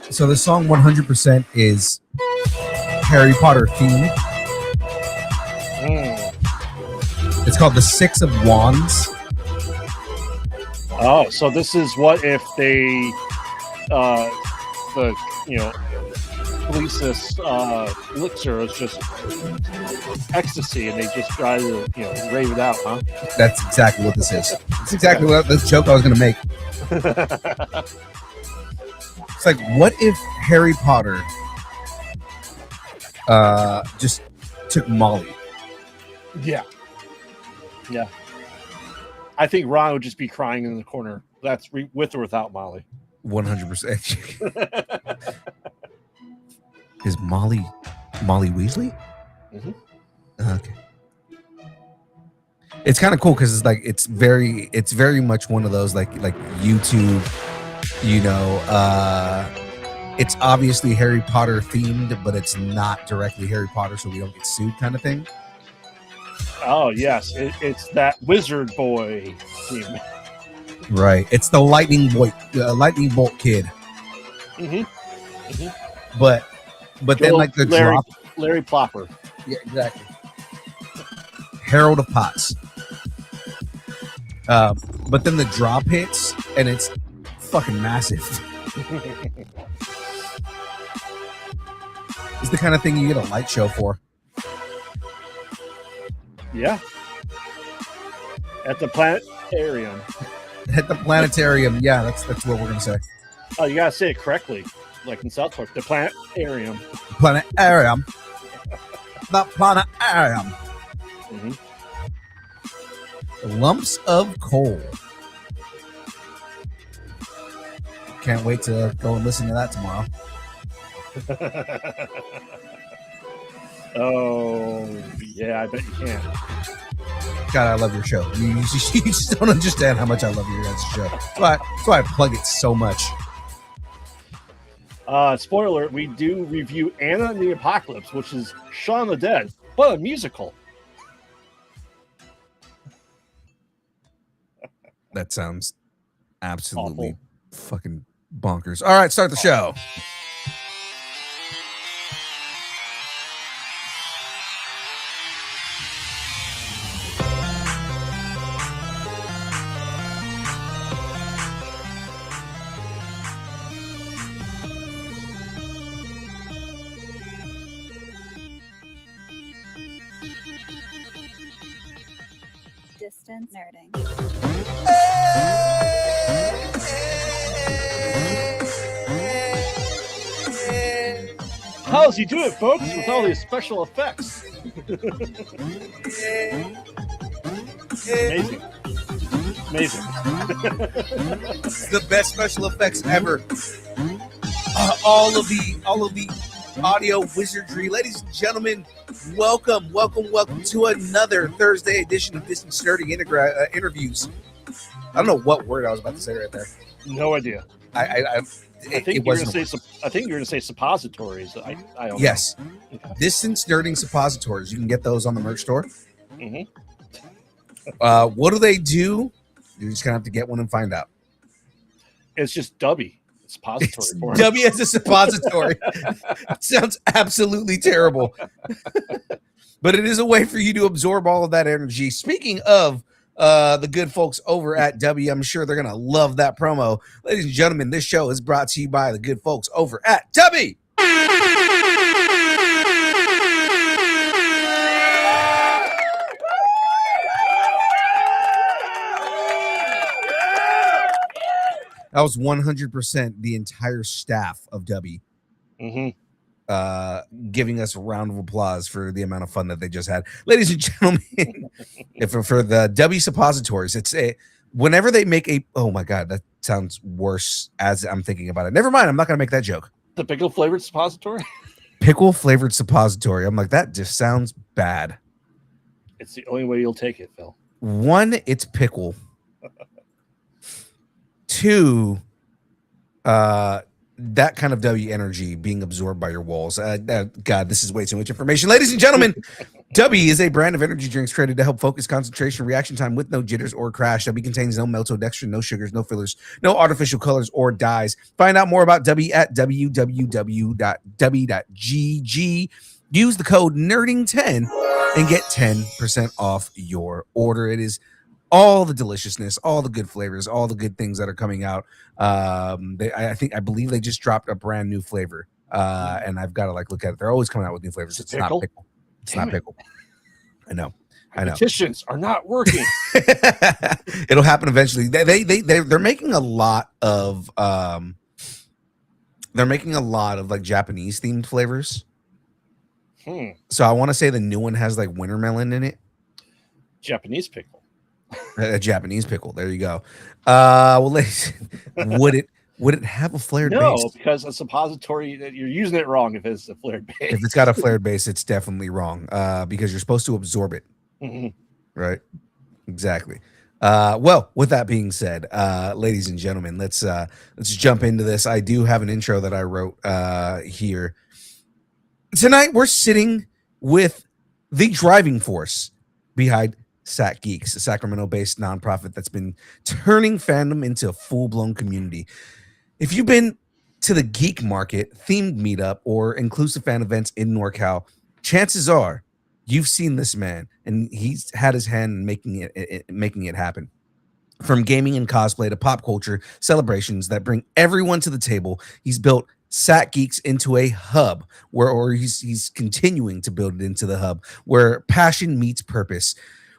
So the song 100% is Harry Potter themed. It's called The Six of Wands. Oh, so this is what if they, Felicis elixir is just ecstasy, and they just try to, rave it out, huh? That's exactly what this is. It's exactly what this joke I was going to make. It's like, what if Harry Potter just took Molly? Yeah. I think Ron would just be crying in the corner. That's with or without Molly. 100%. Is Molly Weasley? Mm-hmm. Okay. It's kind of cool because it's very much one of those like YouTube, it's obviously Harry Potter themed, but it's not directly Harry Potter, so we don't get sued kind of thing. Oh yes, it's that wizard boy theme. Right. It's the lightning bolt kid. But then like the Larry Plopper. Yeah, exactly. Harold of Potts. But then the drop hits and it's fucking massive. It's the kind of thing you get a light show for. Yeah. At the planetarium. At the planetarium, yeah, that's what we're gonna say. Oh, you gotta say it correctly, like in South Park. The planetarium. Planetarium. The planetarium. Lumps of coal. Can't wait to go and listen to that tomorrow. Oh, yeah, I bet you can. God, I love your show. You just don't understand how much I love your guys' show. That's why I plug it so much. Spoiler alert, we do review Anna and the Apocalypse, which is Shaun of the Dead, but a musical. That sounds absolutely fucking bonkers. All right, start the show. Distance nerding. How does he do it, folks, with all these special effects? Amazing. The best special effects ever. All of the audio wizardry. Ladies and gentlemen, welcome to another Thursday edition of Distance Nerding Interviews. I don't know what word I was about to say right there. No idea. I think you're going to say suppositories. I don't yes. know. Okay. Distance Nerding suppositories. You can get those on the merch store. Mm-hmm. What do they do? You're just going to have to get one and find out. It's just Dubby. Suppository for Dubby as a suppository. It sounds absolutely terrible. But it is a way for you to absorb all of that energy. Speaking of the good folks over at W, I'm sure they're going to love that promo. Ladies and gentlemen, this show is brought to you by the good folks over at W. That was 100% the entire staff of W giving us a round of applause for the amount of fun that they just had. Ladies and gentlemen, for the W suppositories, it's whenever they make oh my God, that sounds worse as I'm thinking about it. Never mind, I'm not going to make that joke. The pickle flavored suppository? Pickle flavored suppository. I'm like, that just sounds bad. It's the only way you'll take it, Phil. One, it's pickle. Two, that kind of W energy being absorbed by your walls. God, this is way too much information. Ladies and gentlemen, W is a brand of energy drinks created to help focus, concentration, reaction time with no jitters or crash. W contains no maltodextrin, no sugars, no fillers, no artificial colors or dyes. Find out more about W at www.w.gg. Use the code NERDING10 and get 10% off your order. It is all the deliciousness, all the good flavors, all the good things that are coming out. I believe they just dropped a brand new flavor, and I've got to look at it. They're always coming out with new flavors. It's not pickle. It's not pickle. I know. Petitions are not working. It'll happen eventually. They're making a lot of like Japanese themed flavors. So I want to say the new one has like winter melon in it. Japanese pickle. A Japanese pickle. There you go. Well, ladies, would it have a flared base? No, because a suppository, you're using it wrong if it's a flared base. If it's got a flared base, it's definitely wrong. Because you're supposed to absorb it. Right? Exactly. Well, with that being said, ladies and gentlemen, let's jump into this. I do have an intro that I wrote here. Tonight we're sitting with the driving force behind Sac Geeks, a Sacramento-based nonprofit that's been turning fandom into a full-blown community. If you've been to the geek market, themed meetup, or inclusive fan events in NorCal, chances are you've seen this man, and he's had his hand in making it happen. From gaming and cosplay to pop culture celebrations that bring everyone to the table, he's built Sac Geeks into a hub or he's continuing to build it into the hub where passion meets purpose.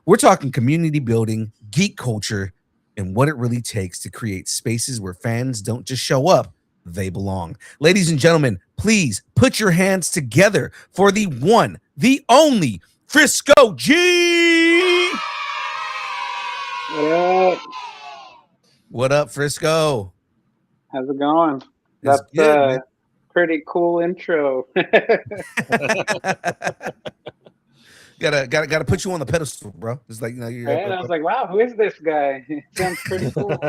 We're talking community building, geek culture, and what it really takes to create spaces where fans don't just show up, they belong. Ladies and gentlemen, please put your hands together for the one, the only Frisco G. What up? What up, Frisco? How's it going? It's That's good, pretty cool intro. Gotta put you on the pedestal, bro. It's like, you're And I was like, wow, who is this guy? He sounds pretty cool.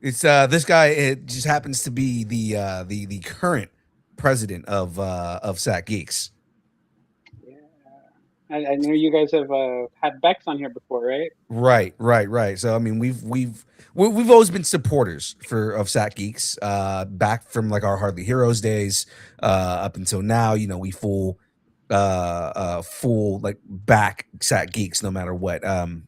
It's this guy. It just happens to be the current president of Sac Geeks. Yeah, I know you guys have had Bex on here before, right? Right. So I mean, we've always been supporters of Sac Geeks, back from like our Hardly Heroes days, up until now. We full like back Sac Geeks no matter what. And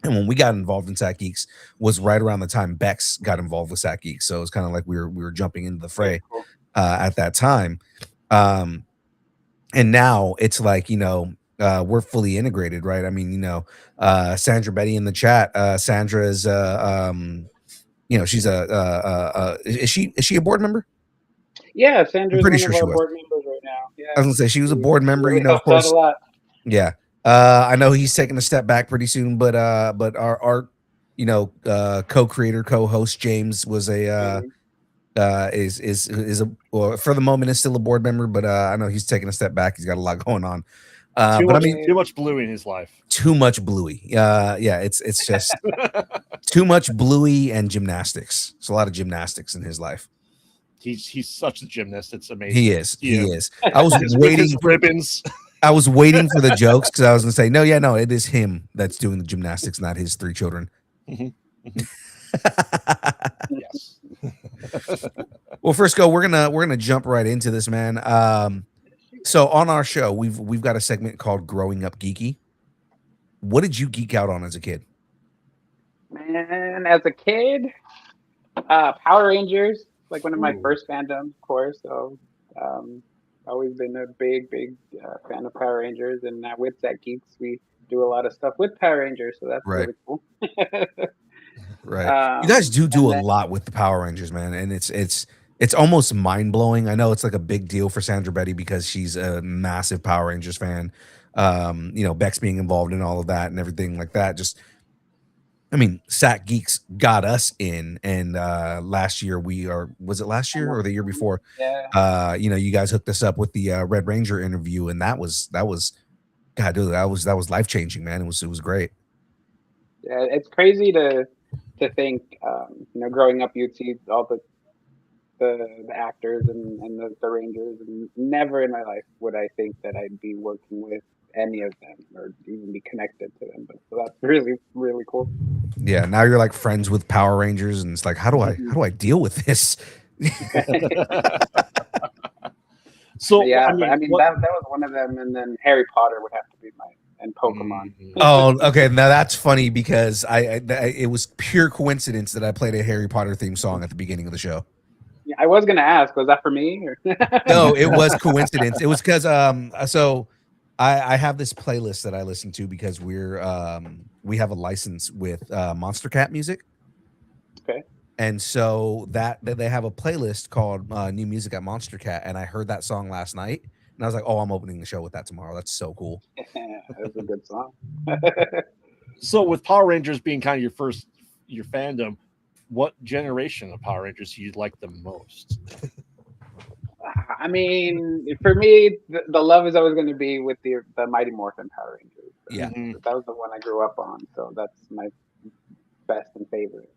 when we got involved in Sac Geeks was right around the time Bex got involved with Sac Geeks, so it's kind of like we were jumping into the fray at that time. And now it's like we're fully integrated, right? I mean, Sandra Betty in the chat. Sandra is she's is she a board member? Yeah, Sandra's pretty one sure of she our was. board members right now. Yeah, I was gonna say she was a board member. Really Of course. a lot. Yeah. I know he's taking a step back pretty soon, but our co-creator, co-host James was is for the moment is still a board member, but I know he's taking a step back. He's got a lot going on. Too much Bluey in his life. Too much Bluey. Yeah, it's just too much Bluey and gymnastics. It's a lot of gymnastics in his life. He's such a gymnast. It's amazing. He is. I was waiting his ribbons. I was waiting for the jokes because I was gonna say no, it is him that's doing the gymnastics, not his 3 children. Yes. Well, Frisco, we're gonna jump right into this, man. So on our show, we've got a segment called Growing Up Geeky. What did you geek out on as a kid? Man, as a kid, Power Rangers, like one of my first fandoms, of course. So always been a big fan of Power Rangers, and now with Sac Geeks, we do a lot of stuff with Power Rangers, so that's really cool. Right, you guys do a lot with the Power Rangers, man, and it's almost mind blowing. I know it's like a big deal for Sandra Betty because she's a massive Power Rangers fan. Bex being involved in all of that and everything like that. Just I mean, Sack Geeks got us in, and last year was it last year or the year before? Yeah. You guys hooked us up with the Red Ranger interview, and that was God, dude, that was life changing, man. It was great. Yeah, it's crazy to think, growing up, you'd see all the actors and the Rangers, and never in my life would I think that I'd be working with any of them or even be connected to them. But so that's really, really cool. Yeah, now you're like friends with Power Rangers, and it's like, how do I deal with this? So Yeah, I mean, but I mean what, that was one of them, and then Harry Potter would have to be mine, and Pokemon. Oh, okay. Now that's funny because it was pure coincidence that I played a Harry Potter theme song at the beginning of the show. Yeah, I was gonna ask, was that for me? Or No, it was coincidence. It was because so I have this playlist that I listen to because we have a license with Monster Cat Music. Okay. And so that they have a playlist called New Music at Monster Cat, and I heard that song last night, and I was like, "Oh, I'm opening the show with that tomorrow." That's so cool. Yeah, it was a good song. so with Power Rangers being kind of your fandom, what generation of Power Rangers do you like the most? I mean, for me, the love is always going to be with the Mighty Morphin Power Rangers. Yeah. That was the one I grew up on, so that's my best and favorite.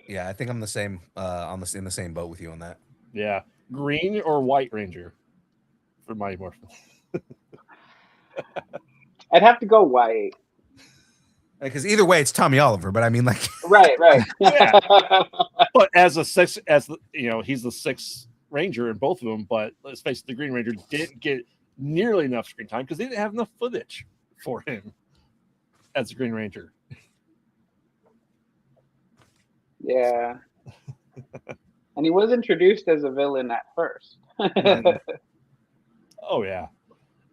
Yeah, I think I'm the same in the same boat with you on that. Yeah, Green or White Ranger for Mighty Morphin. I'd have to go white. Because either way, it's Tommy Oliver. But I mean, like, Right. Yeah. But he's the sixth Ranger in both of them. But let's face it, the Green Ranger didn't get nearly enough screen time because they didn't have enough footage for him as the Green Ranger. Yeah. And he was introduced as a villain at first. Oh yeah.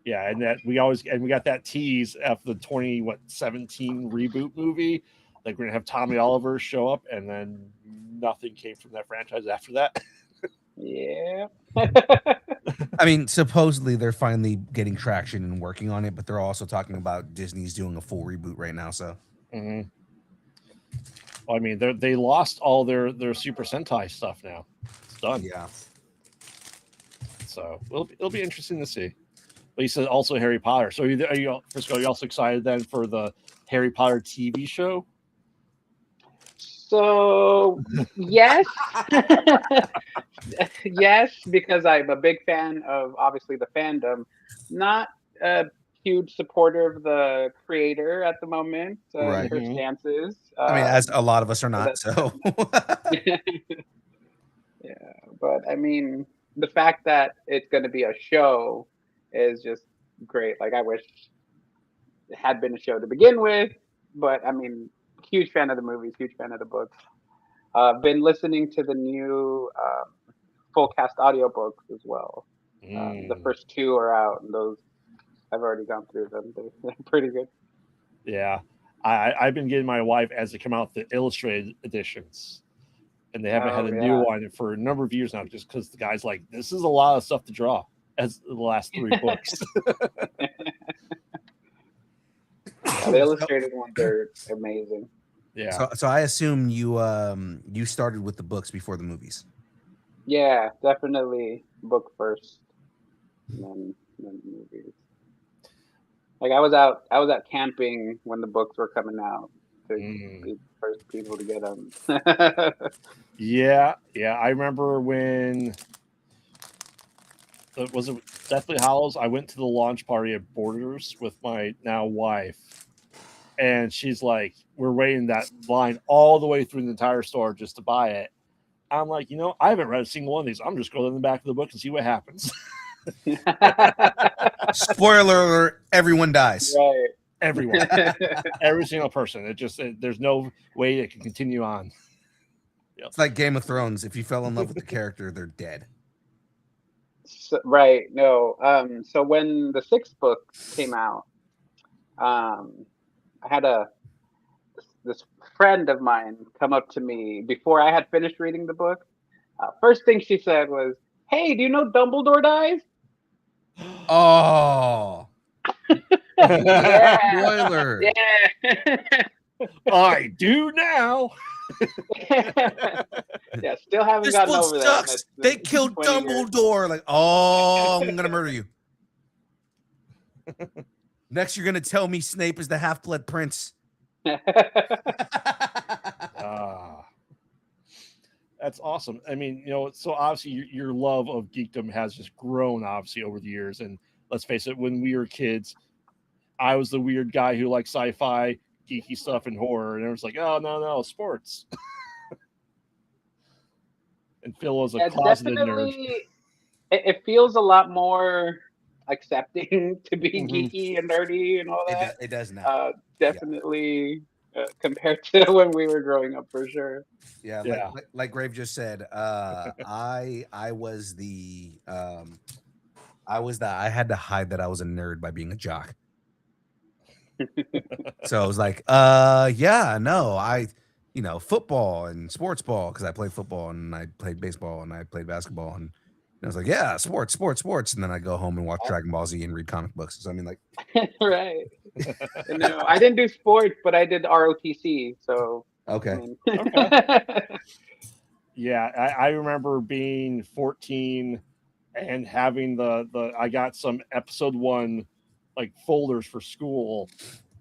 Yeah, and that we got that tease after the 2017 reboot movie. Like we're gonna have Tommy Oliver show up, and then nothing came from that franchise after that. Yeah. I mean, supposedly they're finally getting traction and working on it, but they're also talking about Disney's doing a full reboot right now. So, Well, I mean, they lost all their Super Sentai stuff now. It's done. yeah. So it'll be interesting to see. But you said also Harry Potter. So Frisco, are you also excited then for the Harry Potter TV show? So yes, yes, because I'm a big fan of obviously the fandom. Not a huge supporter of the creator at the moment. Right. Her stances. I mean, as a lot of us are not. So, yeah, but I mean, the fact that it's going to be a show is just great. Like, I wish it had been a show to begin with, but I mean, huge fan of the movies, huge fan of the books. Been listening to the new full cast audiobooks as well. The first two are out, and those I've already gone through them. They're pretty good. Yeah, I've been getting my wife as they come out the illustrated editions, and they haven't had a new one for a number of years now, just because the guy's like, this is a lot of stuff to draw as the last three books. Yeah, the illustrated ones are amazing. Yeah. So I assume you started with the books before the movies. Yeah, definitely book first, and then the movies. Like I was out camping when the books were coming out to be the first people to get them. Yeah. I remember when was it Deathly Hallows? I went to the launch party at Borders with my now wife, and she's like, "We're waiting that line all the way through the entire store just to buy it." I'm like, I haven't read a single one of these. I'm just going to the back of the book and see what happens. Spoiler alert, everyone dies. Right. Everyone. Every single person. There's no way it can continue on. Yep. It's like Game of Thrones. If you fell in love with the character, they're dead. So, right. No. So when the sixth book came out, I had this friend of mine come up to me before I had finished reading the book. First thing she said was, "Hey, do you know Dumbledore dies?" Oh. Yeah. Spoiler. Yeah. I do now. Yeah, still haven't This gotten book over that. sucks. That's, They killed 20 years. Dumbledore. Like, oh, I'm gonna murder you. Next, you're gonna tell me Snape is the Half-Blood Prince. Ah, that's awesome. I mean, so obviously your love of geekdom has just grown obviously over the years. And let's face it, when we were kids, I was the weird guy who liked sci-fi, geeky stuff, and horror, and it was like, oh no, sports. And Phil was a Yeah, closeted nerd. definitely. It feels a lot more accepting to be Mhm. geeky and nerdy and all that. It does now. Definitely compared to when we were growing up, for sure. Yeah, Yeah. like Grave just said, I was the I had to hide that I was a nerd by being a jock. So I was like, yeah, no, football and sports ball, because I played football and I played baseball and I played basketball, and I was like, yeah, sports, and then I go home and watch Dragon Ball Z and read comic books. So I mean, like, Right. No, I didn't do sports, but I did ROTC. So okay, I mean, Yeah, I remember being 14 and having the I got some episode 1 like folders for school.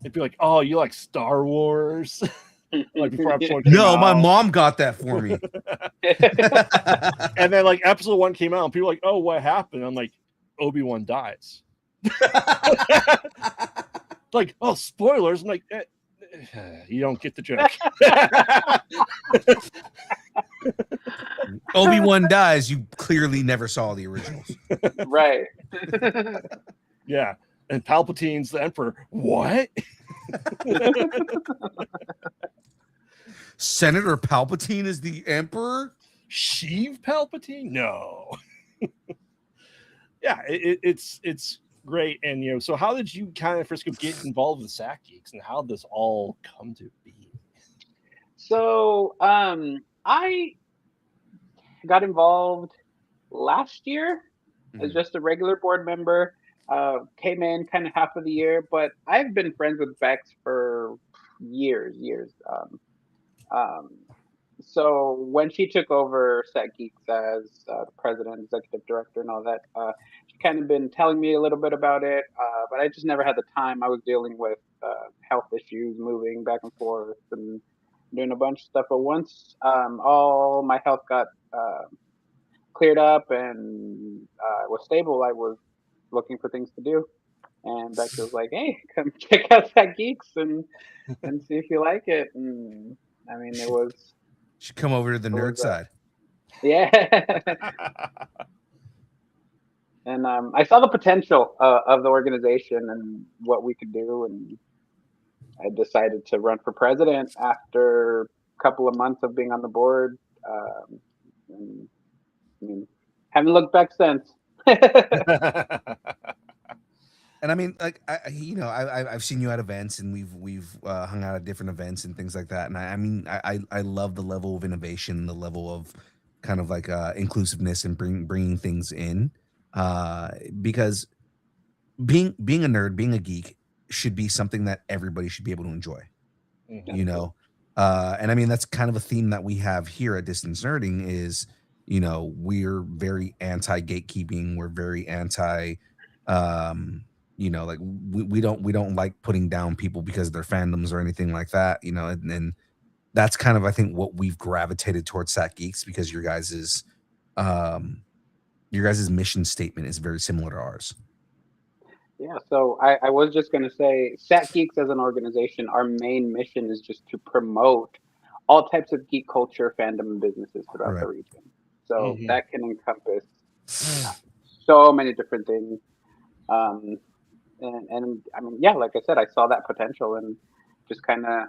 It'd be like, oh, you like Star Wars? Like before episode 1 came no, out. my mom got that for me. And then like episode 1 came out and people were like, oh, what happened? I'm like, Obi-Wan dies. Like, oh, spoilers. I'm like, you don't get the joke. Obi-Wan dies. You clearly never saw the originals. Right. Yeah. And Palpatine's the Emperor. What? Senator Palpatine is the Emperor? Sheev Palpatine? No. Yeah, it's great. And so how did you kind of Frisco get involved with Sack Geeks, and how did this all come to be? So I got involved last year as just a regular board member. Came in kind of half of the year, but I've been friends with Bex for years. So when she took over Set Geeks as the president, executive director, and all that, she kind of been telling me a little bit about it, but I just never had the time. I was dealing with health issues, moving back and forth, and doing a bunch of stuff. But once all my health got cleared up and was stable, I was looking for things to do. And Bex was like, "Hey, come check out Set Geeks and see if you like it." And I mean, it was. Should come over to the nerd side. Yeah. And I saw the potential of the organization and what we could do, and I decided to run for president after a couple of months of being on the board. And, I mean, haven't looked back since. And I mean, like, I've seen you at events, and we've hung out at different events and things like that. And I love the level of innovation, the level of kind of like inclusiveness and bringing things in, because being a nerd, being a geek should be something that everybody should be able to enjoy. Mhm. And I mean, that's kind of a theme that we have here at Distance Nerding is, we're very anti gatekeeping. We're very anti, like we don't like putting down people because of their fandoms or anything like that, and that's kind of, I think, what we've gravitated towards Sat Geeks, because your guys's mission statement is very similar to ours. Yeah, so I was just going to say, Sat Geeks as an organization, our main mission is just to promote all types of geek culture, fandom, and businesses throughout the region. So that can encompass so many different things. And I mean, yeah, like I said, I saw that potential and just kind of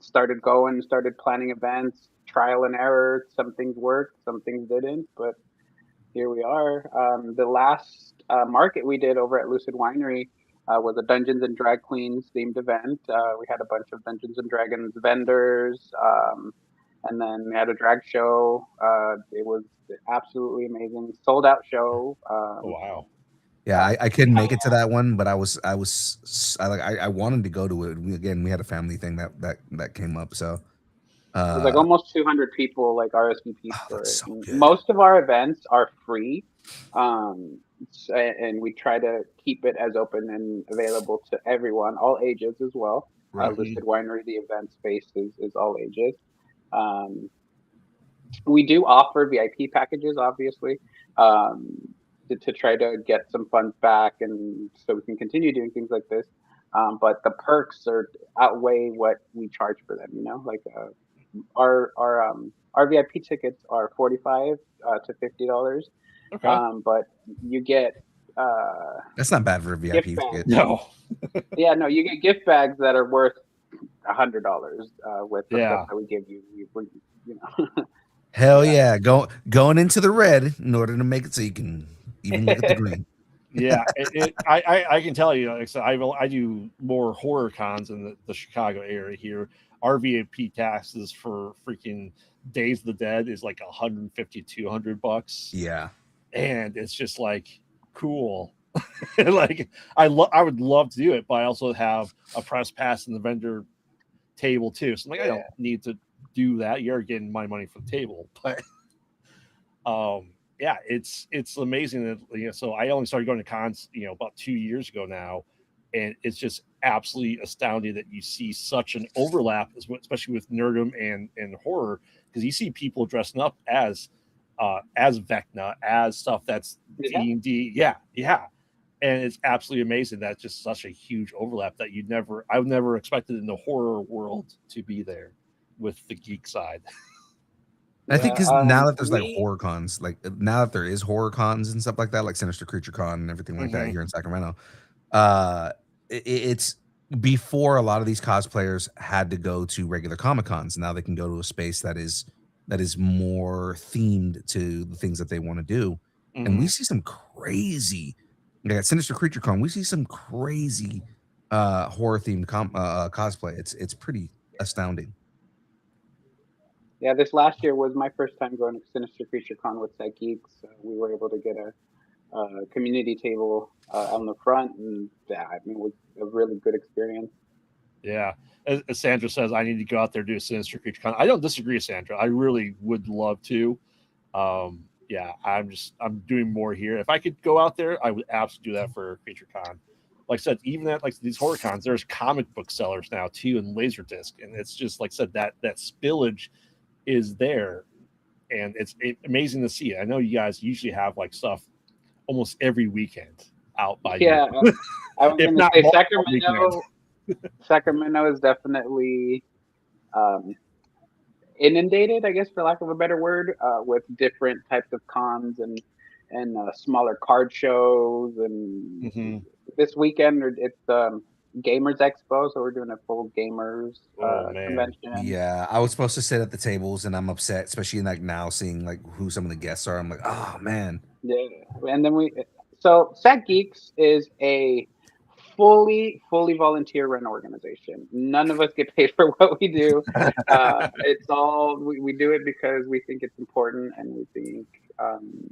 started planning events, trial and error. Some things worked, some things didn't, but here we are. The last market we did over at Lucid Winery was a Dungeons and Drag Queens themed event. We had a bunch of Dungeons and Dragons vendors, and then we had a drag show. It was absolutely amazing, sold out show. Oh, wow. Yeah, I couldn't make it to that one, but I wanted to go to it. We had a family thing that came up. So It was like uh, almost 200 people like RSVP'd oh, for that's it. so And good. most of our events are free, and we try to keep it as open and available to everyone, all ages as well. Right. Listed Winery, the event space is all ages. Um, we do offer VIP packages, obviously, um, to try to get some funds back, and so we can continue doing things like this. But the perks are outweigh what we charge for them. Like our VIP tickets are 45 to $50, Okay. but you get uh, That's not bad for a gift VIP bags. ticket. No. Yeah, no, you get gift bags that are worth $100 with the stuff Yeah. that we give you. You know. Hell Yeah. yeah, going into the red in order to make it so you can even look at the green. Yeah, I can tell you, like I said, I do more horror cons in the Chicago area here. Our VIP taxes for freaking Days of the Dead is like 150, $200, Yeah. and it's just like cool. Like I would love to do it, but I also have a press pass in the vendor table too. So I'm like, I don't need to do that. You're getting my money for the table, but yeah, it's amazing that so I only started going to cons about 2 years ago now, and it's just absolutely astounding that you see such an overlap, especially with nerdom and horror, because you see people dressing up as Vecna, as stuff that's Yeah. D&D. Yeah, and it's absolutely amazing. That's just such a huge overlap that I've never expected in the horror world to be there with the geek side. I think because now that there's like We horror cons, like now that there is horror cons and stuff like that, like Sinister Creature Con and everything like that Mhm. here in Sacramento, it's before a lot of these cosplayers had to go to regular Comic Cons. Now they can go to a space that is more themed to the things that they want to do, and we Mhm. see some crazy. Like at Sinister Creature Con, we see some crazy horror themed cosplay. It's pretty astounding. Yeah, this last year was my first time going to Sinister Creature Con with Psych Geeks. We were able to get a community table on the front, and yeah, I mean, it was a really good experience. Yeah. As Sandra says, I need to go out there and do a Sinister Creature Con. I don't disagree, Sandra. I really would love to. Yeah, I'm doing more here. If I could go out there, I would absolutely do that for Creature Con. Like I said, even at like these horror cons, there's comic book sellers now too, and Laserdisc, and it's just like I said, that spillage is there, and it's amazing to see. I know you guys usually have like stuff almost every weekend out by you, Yeah, I was if going to not say multiple weekends. Sacramento is definitely um, inundated, I guess, for lack of a better word, with different types of cons and smaller card shows. And Hmm. this weekend it's Gamers Expo, so we're doing a full gamers Oh man, convention. Yeah, I was supposed to sit at the tables, and I'm upset, especially like now seeing like who some of the guests are. I'm like, oh man. Yeah, and then so Sac Geeks is a fully volunteer run organization. None of us get paid for what we do. It's all we do it because we think it's important, and we think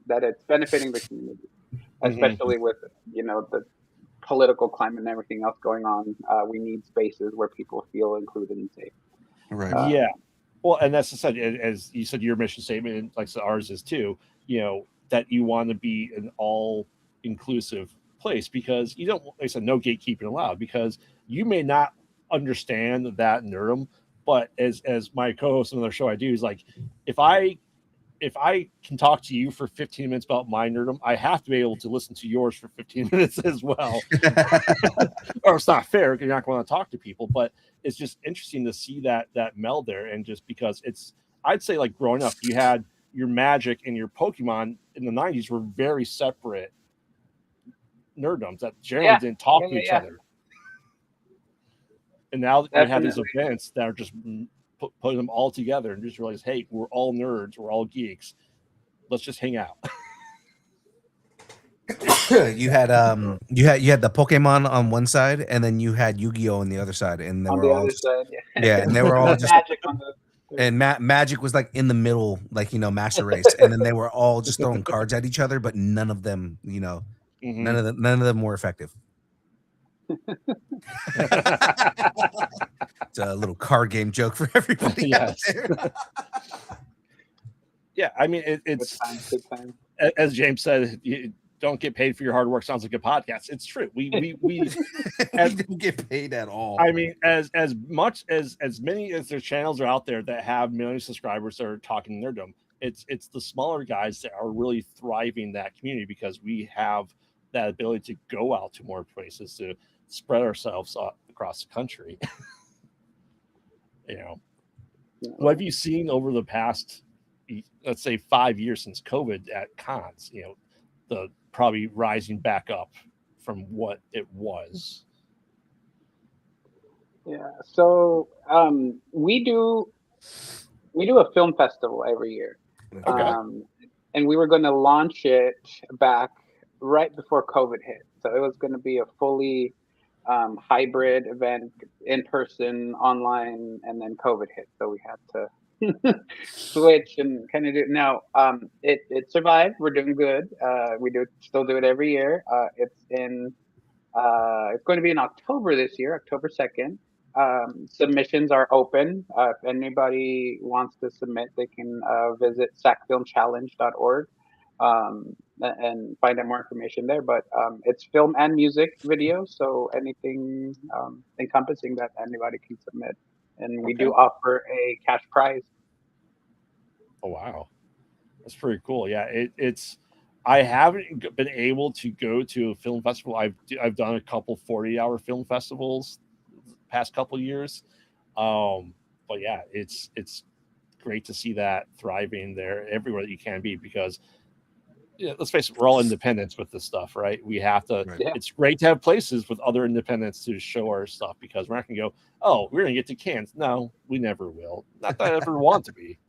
that it's benefiting the community, hmm especially with the political climate and everything else going on. We need spaces where people feel included and safe. Right. yeah. Um, Well, and that's the said as you said, your mission statement, and like I said, ours is too. That you want to be an all inclusive place because you don't. Like I said, no gatekeeping allowed because you may not understand that nerdum, but as my co-host on another show I do is like if I can talk to you for 15 minutes about my nerdum, I have to be able to listen to yours for 15 minutes as well. Or it's not fair because you're not going to talk to people, but it's just interesting to see that meld there. And just because I'd say like growing up, you had your Magic and your Pokemon in the 90s were very separate nerddoms that generally yeah, didn't talk yeah, to yeah, each yeah, other. And now we have these definitely. events that are just putting them all together and just realize, hey, we're all nerds, we're all geeks. Let's just hang out. You had the Pokemon on one side, and then you had Yu-Gi-Oh on the other side, and they On were the all other just side, yeah, and they were all yeah. just Magic on the. and Magic was like in the middle, like Master Race, and then they were all just throwing cards at each other, but none of them Mhm. None of them more effective. It's a little card game joke for everybody out Yes. there. Yeah, I mean, Good it's time. Good time. as James said, you don't get paid for your hard work. Sounds like a podcast. It's true. We We don't get paid at all. I mean, as much as many as their channels are out there that have million subscribers that are talking nerdom, it's the smaller guys that are really thriving that community because we have that ability to go out to more places to spread ourselves across the country. You know, what have you seen over the past, let's say, 5 years since COVID at cons? You know, the probably rising back up from what it was. Yeah. So we do a film festival every year. Okay. And we were going to launch it back right before COVID hit. So it was going to be a fully hybrid event, in person, online, and then COVID hit. So we had to switch and kind of do it. Now, it survived. We're doing good. We still do it every year. It's going to be in October this year, October 2nd. Submissions are open. If anybody wants to submit, they can visit sacfilmchallenge.org and find out more information there. But it's film and music video, so anything encompassing that anybody can submit. And we do offer a cash prize. Oh wow, that's pretty cool. Yeah, it's. I haven't been able to go to a film festival. I've done a couple 40-hour film festivals the past couple years, but yeah, it's great to see that thriving there everywhere that you can be because let's face it, we're all independents with this stuff, right? We have to. Right. Yeah. It's great to have places with other independents to show our stuff because we're not going to go, oh, we're going to get to Cannes. No, we never will. Not that I ever want to be.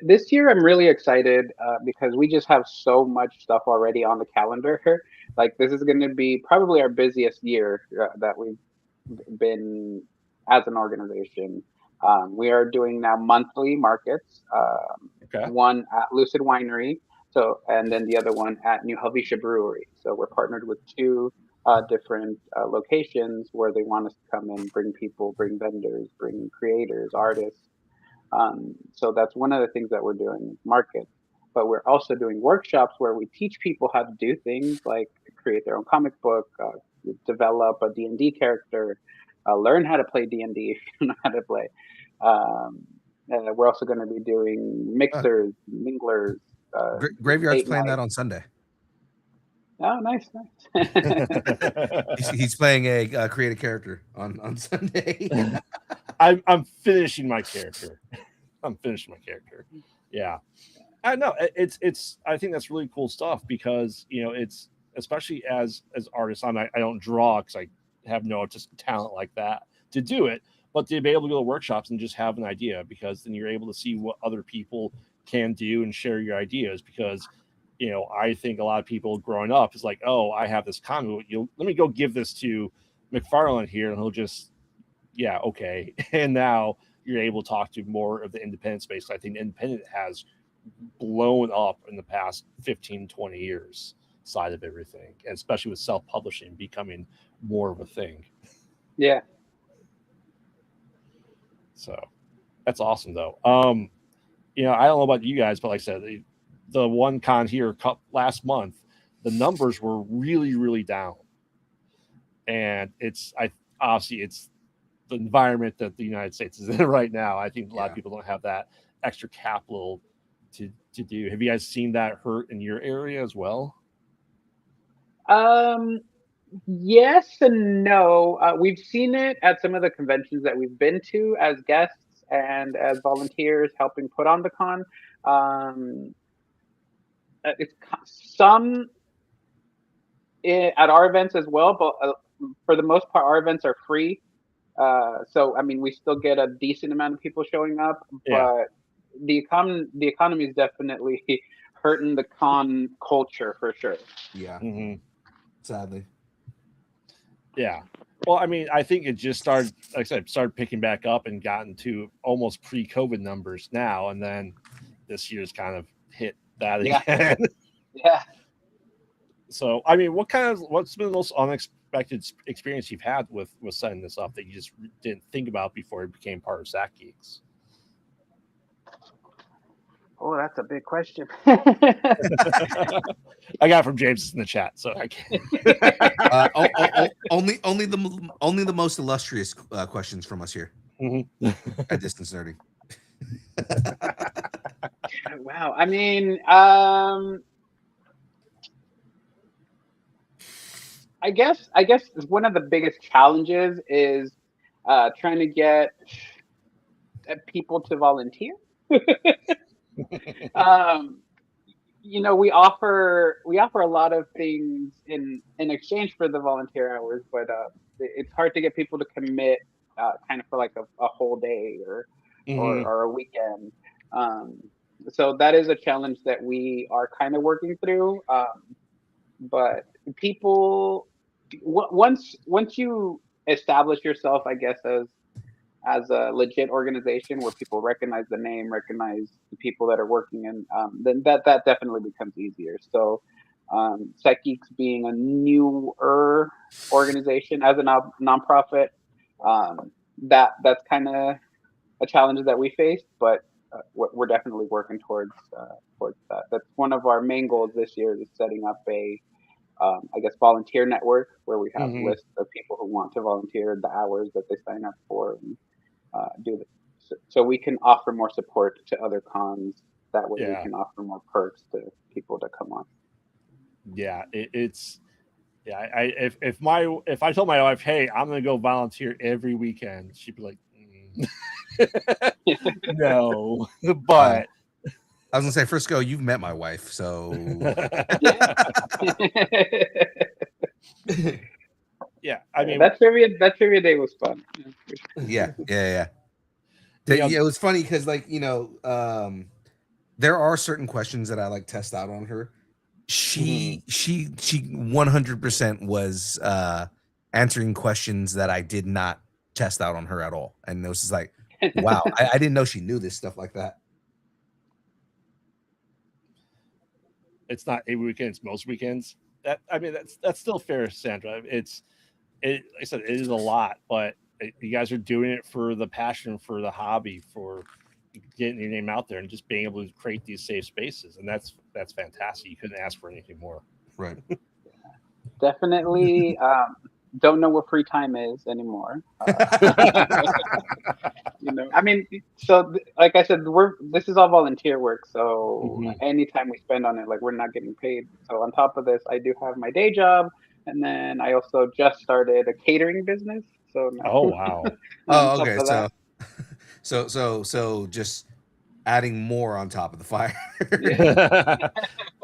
This year I'm really excited because we just have so much stuff already on the calendar. Like this is going to be probably our busiest year that we've been as an organization. We are doing now monthly markets, Okay. one at Lucid Winery, and then the other one at New Helvetia Brewery. So we're partnered with two different locations where they want us to come and bring people, bring vendors, bring creators, artists. So that's one of the things that we're doing, market. But we're also doing workshops where we teach people how to do things like create their own comic book, develop a D&D character, learn how to play D&D if you know how to play. We're also going to be doing mixers, minglers. Graveyard's date playing night. that on Sunday. Oh, nice. He's playing a creative character on Sunday. I'm finishing my character. Yeah, I know it's. I think that's really cool stuff because it's especially as artists. I don't draw because I have no just talent like that to do it. But to be able to go to workshops and just have an idea because then you're able to see what other people can do and share your ideas because. I think a lot of people growing up is like, oh, I have this comic. Let me go give this to McFarlane here, and he'll just, yeah, okay. And now you're able to talk to more of the independent space. I think independent has blown up in the past 15, 20 years side of everything, and especially with self-publishing becoming more of a thing. Yeah. So that's awesome, though. I don't know about you guys, but like I said, the one con here last month, the numbers were really, really down. And obviously it's the environment that the United States is in right now. I think a lot of people don't have that extra capital to do. Have you guys seen that hurt in your area as well? Yes and no. We've seen it at some of the conventions that we've been to as guests and as volunteers helping put on the con. It's some at our events as well, but for the most part, our events are free. So I mean, we still get a decent amount of people showing up, but the economy is definitely hurting the con culture for sure. Yeah, sadly. Yeah. Well, I mean, I think it just started, like I said, started picking back up and gotten to almost pre-COVID numbers now, and then this year's kind of hit that again. Yeah. So, I mean, what's been the most unexpected experience you've had with setting this up that you just didn't think about before it became part of Sack Geeks? Oh, that's a big question. I got it from James in the chat, so I can't. Only the most illustrious questions from us here at Distance Nerding. Wow. I mean, I guess one of the biggest challenges is trying to get people to volunteer. um, we offer a lot of things in exchange for the volunteer hours, but it's hard to get people to commit kind of for like a whole day or a weekend. So that is a challenge that we are kind of working through. But people, once you establish yourself, I guess, as a legit organization where people recognize the name, recognize the people that are working, and then that definitely becomes easier. So, Geeks being a newer organization as a nonprofit, that's kind of a challenge that we faced, but we're definitely working towards that. That's one of our main goals this year, is setting up a I guess volunteer network where we have lists of people who want to volunteer, the hours that they sign up for, and do this, so we can offer more support to other cons. That way, we can offer more perks to people to come on. Yeah, it's if I told my wife, hey, I'm gonna go volunteer every weekend, she'd be like, no. But I was gonna say, Frisco, you've met my wife, so yeah. I mean, that trivia day was fun. Yeah. It was funny because, like, there are certain questions that I like test out on her. She 100% was answering questions that I did not test out on her at all, and it was just like, wow, I didn't know she knew this stuff like that. It's not every weekend; it's most weekends. That's still fair, Sandra. Like I said, it is a lot, but you guys are doing it for the passion, for the hobby, for getting your name out there, and just being able to create these safe spaces, and that's fantastic. You couldn't ask for anything more. Right. Definitely don't know what free time is anymore. I mean, so like I said, this is all volunteer work. So anytime we spend on it, like, we're not getting paid. So on top of this, I do have my day job, and then I also just started a catering business. So now, oh wow. Oh, okay. So just adding more on top of the fire.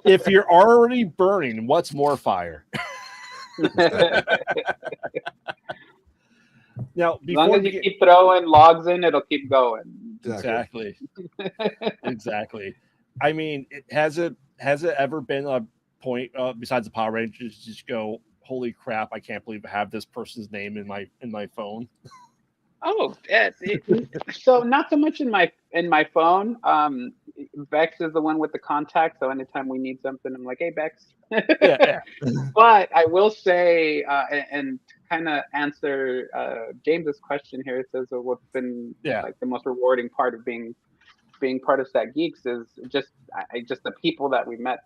If you're already burning, what's more fire? Now, as long as you keep throwing logs in, it'll keep going. Exactly. I mean, has it ever been a point besides the Power Rangers just go, holy crap, I can't believe I have this person's name in my phone? Oh, so not so much in my phone. Bex is the one with the contact, so anytime we need something, I'm like, hey, Bex. Yeah. But I will say, and kind of answer James's question here. It says, what's been like the most rewarding part of being part of Stat Geeks is just the people that we met.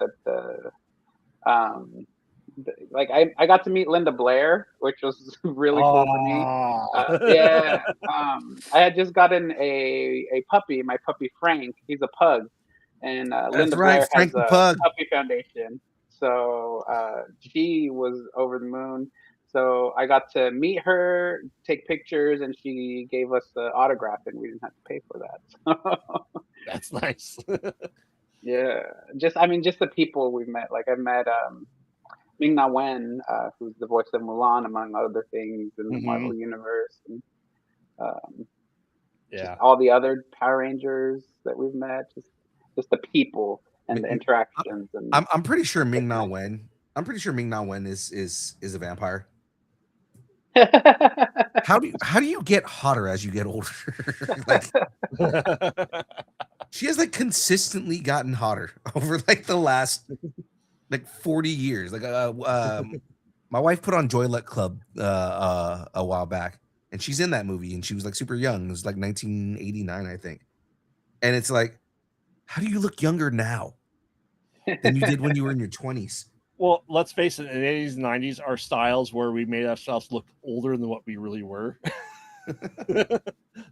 Like I got to meet Linda Blair, which was really cool for me. I had just gotten a puppy, my puppy Frank. He's a pug, and Linda Blair has a puppy foundation. So she was over the moon. So I got to meet her, take pictures, and she gave us the autograph, and we didn't have to pay for that. That's nice. Yeah, just the people we've met. Like I met Ming-Na Wen, who's the voice of Mulan, among other things in the Marvel universe, and just all the other Power Rangers that we've met. Just the people and the interactions. And I'm pretty sure Ming-Na Wen. I'm pretty sure Ming-Na Wen is a vampire. How do you get hotter as you get older? Like, she has like consistently gotten hotter over like the last like 40 years. Like my wife put on Joy Luck Club a while back, and she's in that movie, and she was like super young. It was like 1989, I think. And it's like, how do you look younger now than you did when you were in your 20s? Well, let's face it, in the 80s and 90s, our styles where we made ourselves look older than what we really were.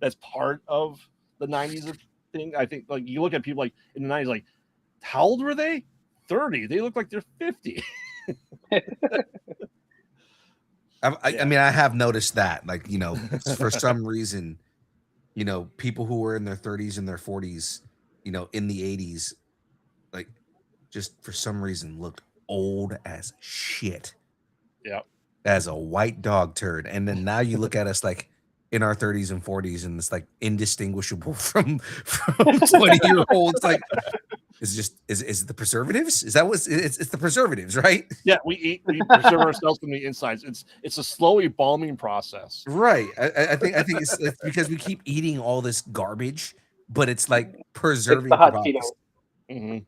That's part of the 90s thing. I think, like, you look at people like in the 90s, like, how old were they? 30. They look like they're 50. I mean, I have noticed that, like, you know, for some reason, you know, people who were in their 30s and their 40s, you know, in the 80s, like, just for some reason looked old as shit. Yeah. As a white dog turd. And then now you look at us like in our 30s and 40s, and it's like indistinguishable from 20-year-olds. Like, is it the preservatives? Is that what it's the preservatives, right? Yeah, we preserve ourselves from the insides. It's a slow embalming process. Right. I think it's because we keep eating all this garbage, but it's like preserving the hot us. Cheetos. Mm-hmm.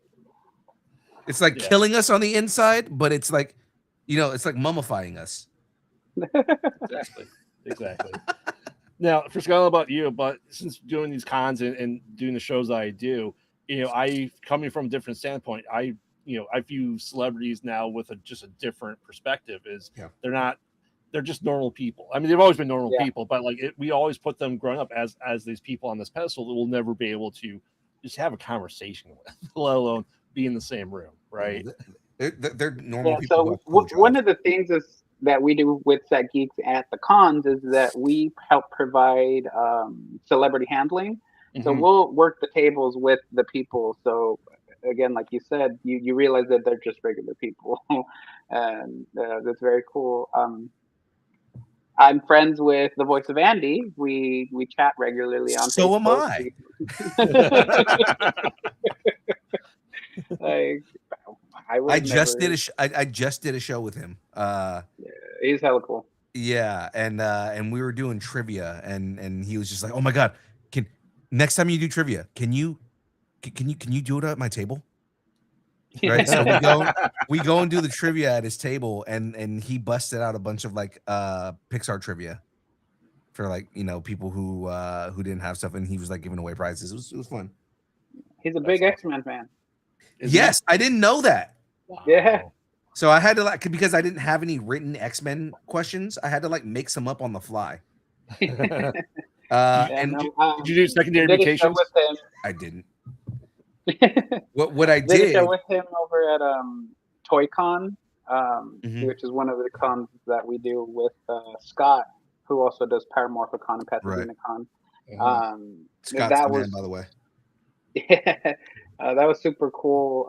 It's like killing us on the inside, but it's like, you know, it's like mummifying us. Exactly. Now, Frisco, I don't know about you, but since doing these cons and doing the shows that I do, you know, I coming from a different standpoint, I view celebrities now with just a different perspective. They're just normal people. I mean, they've always been normal people, but like we always put them growing up as these people on this pedestal that we'll never be able to just have a conversation with, let alone be in the same room, right? They're normal people. So one of the things is that we do with Set Geeks at the cons is that we help provide celebrity handling. So we'll work the tables with the people. So again, like you said, you realize that they're just regular people, and that's very cool. I'm friends with the voice of Andy. We chat regularly on So Facebook. am I. Like, I just did a show with him. He's hella cool. Yeah, and we were doing trivia, and he was just like, "Oh my god, next time you do trivia, can you do it at my table?" Right. So we go and do the trivia at his table, and he busted out a bunch of like Pixar trivia for, like, you know, people who didn't have stuff, and he was like giving away prizes. It was fun. He's a big X-Men fan. Yes, I didn't know that. Wow. Yeah. So I had to, because I didn't have any written X-Men questions, I had to like make some up on the fly. Did you do secondary mutations? I didn't. What I did a show with him over at ToyCon, which is one of the cons that we do with Scott, who also does Paramorphicon and Pasadena Con. Scott's the man, by the way. Yeah, that was super cool.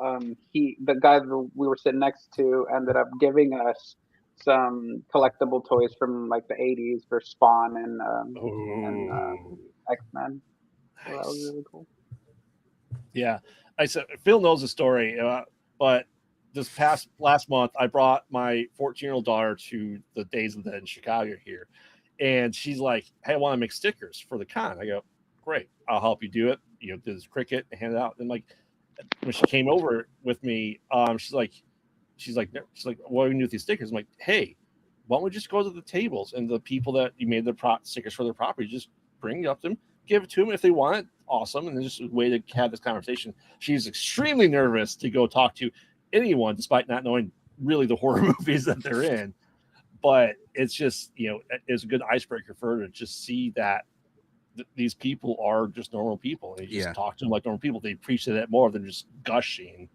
The guy that we were sitting next to ended up giving us some collectible toys from like the 80s for Spawn and X-Men. So that was really cool. Yeah, I said Phil knows the story, but last month I brought my 14-year-old daughter to the Days of the Dead in Chicago here, and she's like, "Hey, I want to make stickers for the con." I go, "Great, I'll help you do it." You know, do this Cricut and hand it out. And like when she came over with me, she's like, "What are we gonna do with these stickers?" I'm like, "Hey, why don't we just go to the tables and the people that you made the stickers for their property, just bring it up to them, give it to them if they want it. Awesome." And there's just a way to have this conversation. She's extremely nervous to go talk to anyone, despite not knowing really the horror movies that they're in. But it's just, you know, it's a good icebreaker for her to just see that these people are just normal people. And you just talk to them like normal people. They appreciate that more than just gushing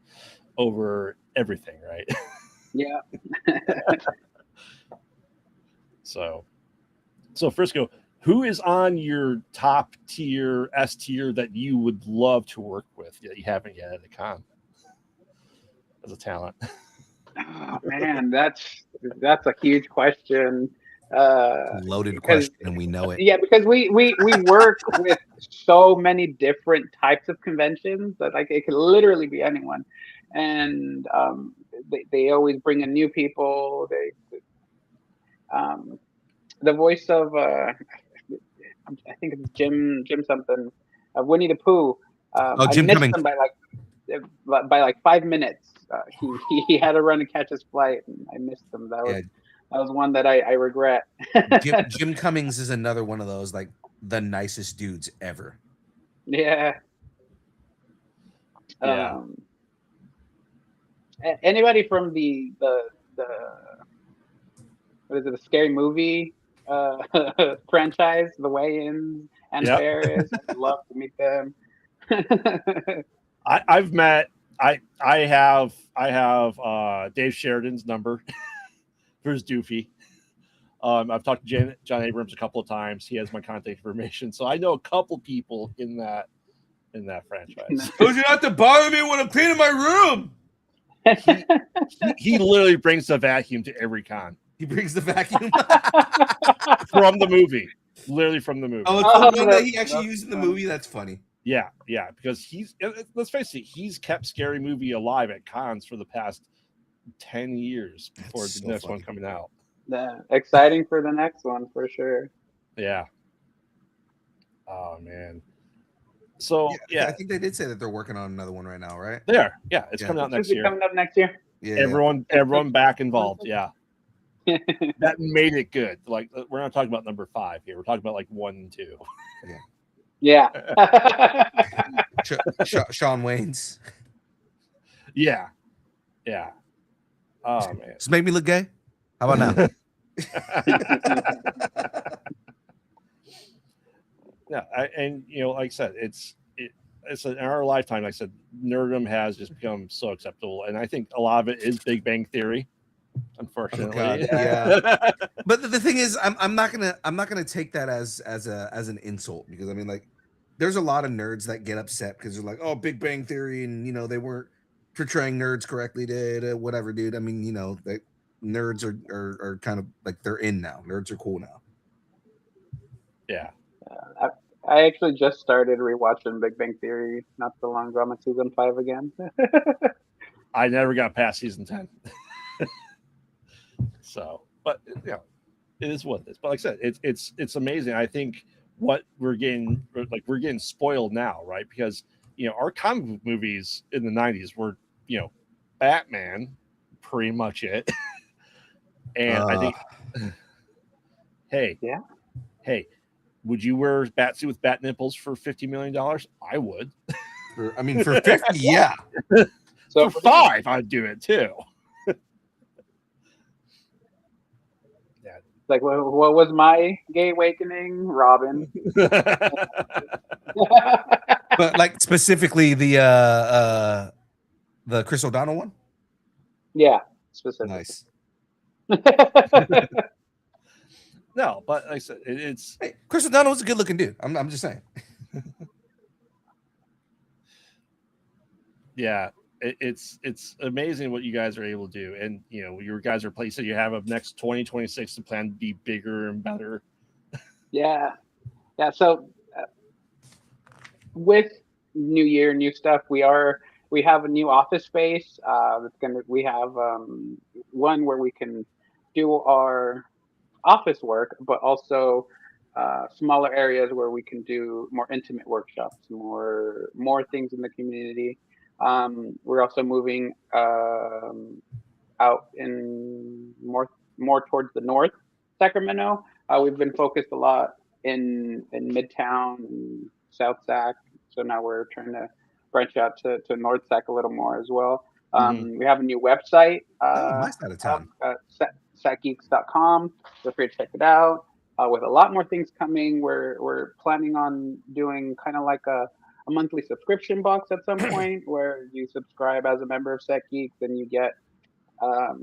over everything, right? Yeah. So Frisco, who is on your top tier, S tier that you would love to work with that you haven't yet at the con as a talent? Oh, man, that's a huge question. Loaded question, and we know it. Yeah, because we work with so many different types of conventions that like it could literally be anyone, and they always bring in new people. The voice of I think it's Jim something, Winnie the Pooh. Jim I missed Cummings. him by like 5 minutes, he had to run and catch his flight, and I missed him. That was one that I regret. Jim Cummings is another one of those, like, the nicest dudes ever. Yeah. Yeah. Anybody from the what is it, the Scary Movie franchise, the Wayans and Yep. Ferris? I'd love to meet them. I've met. I have Dave Sheridan's number for his doofy. I've talked to John Abrams a couple of times. He has my contact information, so I know a couple people in that franchise. Don't you have to bother me when I'm cleaning my room? He literally brings the vacuum to every con. He brings the vacuum from the movie, literally from the movie. Oh, it's the one that he actually used in the movie. That's funny. Yeah, because let's face it, he's kept Scary Movie alive at cons for the past 10 years before the next one coming out. Yeah, exciting for the next one for sure. Yeah. Oh man. So yeah, I think they did say that they're working on another one right now, right? They are. Yeah, it's coming out next year. Coming up next year. Yeah. Everyone back involved. Yeah. That made it good. Like, we're not talking about number 5 here. We're talking about like 1 and 2. Yeah. Sean Wayne's. Yeah. Oh man. Just make me look gay. How about now? Yeah, and like I said, it's in our lifetime. Like I said, nerdom has just become so acceptable, and I think a lot of it is Big Bang Theory. Unfortunately, yeah. But the thing is, I'm not gonna take that as an insult, because I mean, like, there's a lot of nerds that get upset because they're like, oh, Big Bang Theory, and they weren't portraying nerds correctly, whatever, dude. I mean, nerds are kind of like, they're in now. Nerds are cool now. Yeah. I actually just started rewatching Big Bang Theory not so long ago. I'm at season 5 again. I never got past season 10. So, but it is what it is. But like I said, it's amazing. I think what we're getting spoiled now, right? Because our comic book movies in the 90s were Batman, pretty much it. And I think, hey, would you wear a batsuit with bat nipples for $50 million? I would. For 50, yeah. So for 5, I'd do it too. Yeah. Like, what was my gay awakening? Robin. But like, specifically the Chris O'Donnell one? Yeah, specifically. Nice. No, but like I said, it's Chris O'Donnell was a good looking dude. I'm just saying. Yeah, it's amazing what you guys are able to do, and your guys are placed. So you have a next 2026 to plan to be bigger and better. Yeah. So with new year, new stuff, we have a new office space. We have one where we can do our office work, but also smaller areas where we can do more intimate workshops, more things in the community. We're also moving out in more towards the north Sacramento. We've been focused a lot in Midtown and South Sac, so now we're trying to branch out to North Sac a little more as well. We have a new website. My side of town. SacGeeks.com. Feel free to check it out. With a lot more things coming, we're planning on doing kind of like a monthly subscription box at some point, where you subscribe as a member of Sec Geeks and you get a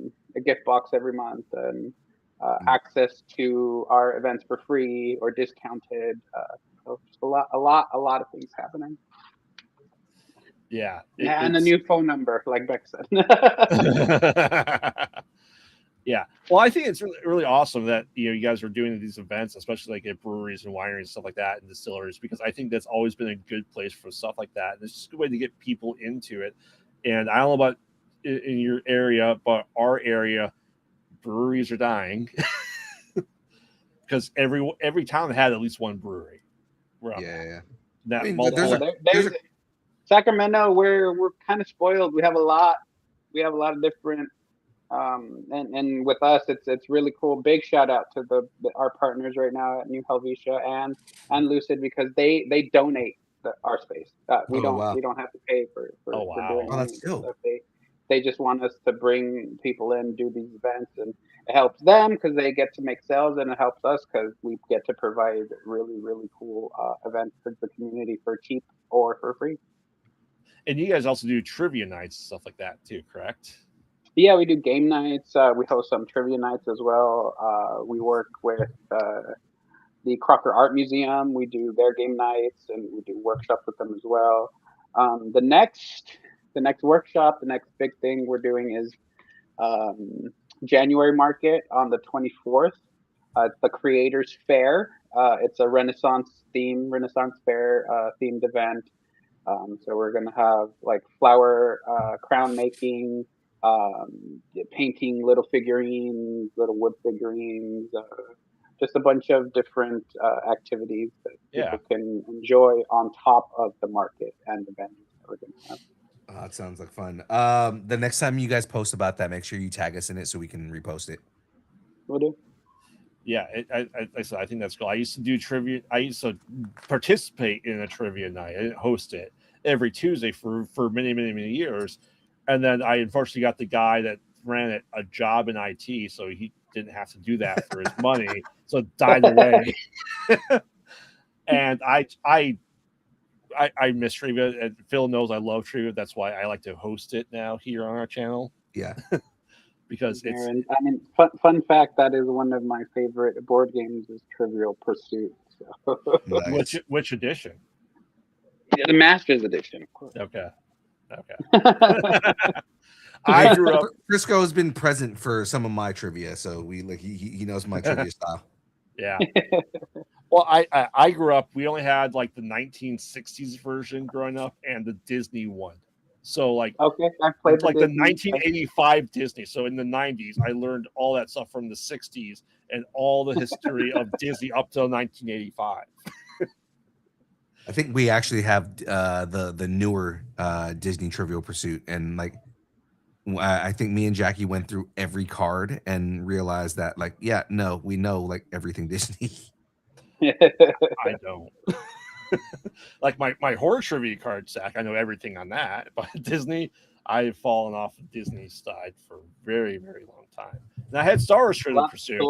gift box every month and access to our events for free or discounted. So just a lot of things happening. Yeah, and a new phone number, like Beck said. Yeah, well, I think it's really, really awesome that you guys are doing these events, especially like at breweries and wineries and stuff like that, and distilleries, because I think that's always been a good place for stuff like that. And it's just a good way to get people into it. And I don't know about in your area, but our area, breweries are dying because every town had at least one brewery. Yeah. That Sacramento, we're kind of spoiled. We have a lot we have a lot of different. And with us, it's really cool. Big shout out to our partners right now at New Helvetia and Lucid, because they donate our space. We Oh, wow. don't have to pay for Oh, wow. doing Oh, any that's of this dope. stuff. They just want us to bring people in, do these events, and it helps them because they get to make sales, and it helps us because we get to provide really, really cool events for the community for cheap or for free. And you guys also do trivia nights and stuff like that too, correct? Yeah, we do game nights. We host some trivia nights as well. We work with the Crocker Art Museum. We do their game nights, and we do workshops with them as well. The next workshop, the next big thing we're doing is January market on the 24th. It's the Creators Fair. It's a Renaissance fair themed event. So we're gonna have like flower crown making, painting little figurines, little wood figurines, just a bunch of different activities that people can enjoy on top of the market and the venues that we're gonna have. Oh, that sounds like fun. The next time you guys post about that, make sure you tag us in it so we can repost it. We'll do. Yeah, I think that's cool. I used to do trivia. I used to participate in a trivia night. I didn't host it every Tuesday for many years, and then I unfortunately got the guy that ran it a job in IT, so he didn't have to do that for his money, so it died away. And I miss trivia, and Phil knows I love trivia. That's why I like to host it now here on our channel. Yeah. Because it's. I mean, fun fact, that is one of my favorite board games is Trivial Pursuit. So. Nice. Which edition? Yeah, the Masters edition, of course. Okay. I grew up. Frisco has been present for some of my trivia, so he knows my trivia style. Yeah. Well, I grew up. We only had like the 1960s version growing up and the Disney one. So like, okay, I played like the 1985 Disney. So in the 90s, I learned all that stuff from the 60s and all the history of Disney up till 1985. I think we actually have the newer Disney Trivial Pursuit, and like I think me and Jackie went through every card and realized that like we know like everything Disney. I don't. Like my horror trivia card stack, I know everything on that. But Disney, I've fallen off of Disney's side for a very, very long time. And I had Star Wars Trivial Pursuit,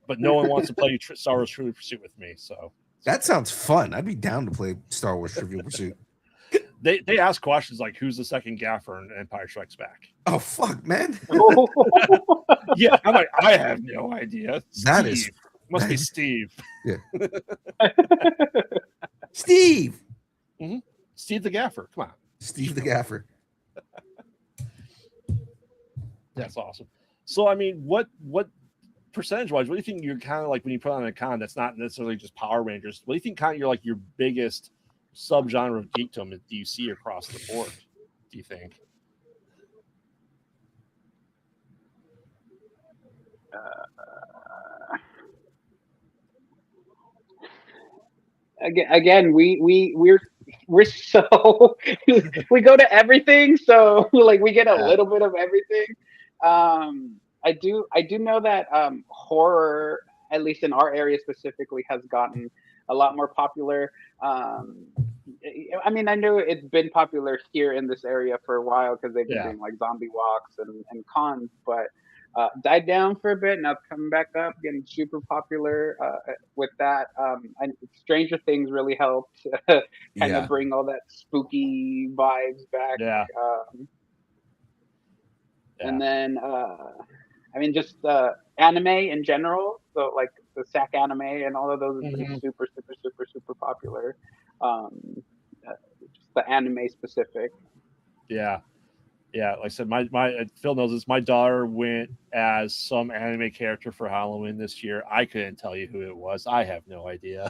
but no one wants to play Star Wars Trivial Pursuit with me. So that sounds fun. I'd be down to play Star Wars Trivial Pursuit. They ask questions like, "Who's the second gaffer in Empire Strikes Back?" Oh fuck, man! Yeah, I'm like, I have no idea. That must be Steve. Yeah. Steve. Mm-hmm. Steve the Gaffer. Come on. Steve the Gaffer. That's awesome. So, I mean, what percentage-wise, what do you think you're kind of like when you put on a con that's not necessarily just Power Rangers? What do you think kind of your biggest subgenre of geekdom do you see across the board, do you think? Again, we're so we go to everything, so like we get a little bit of everything. I do know that horror, at least in our area specifically, has gotten a lot more popular. I mean, I know it's been popular here in this area for a while because they've been doing like zombie walks and cons, but died down for a bit. Now it's coming back up, getting super popular with that. And Stranger Things really helped kind of bring all that spooky vibes back. Yeah. And then, I mean, just anime in general. So like the SAC anime and all of those are super popular. Just the anime specific. Yeah. Yeah, like I said, my Phil knows this. My daughter went as some anime character for Halloween this year. I couldn't tell you who it was. I have no idea.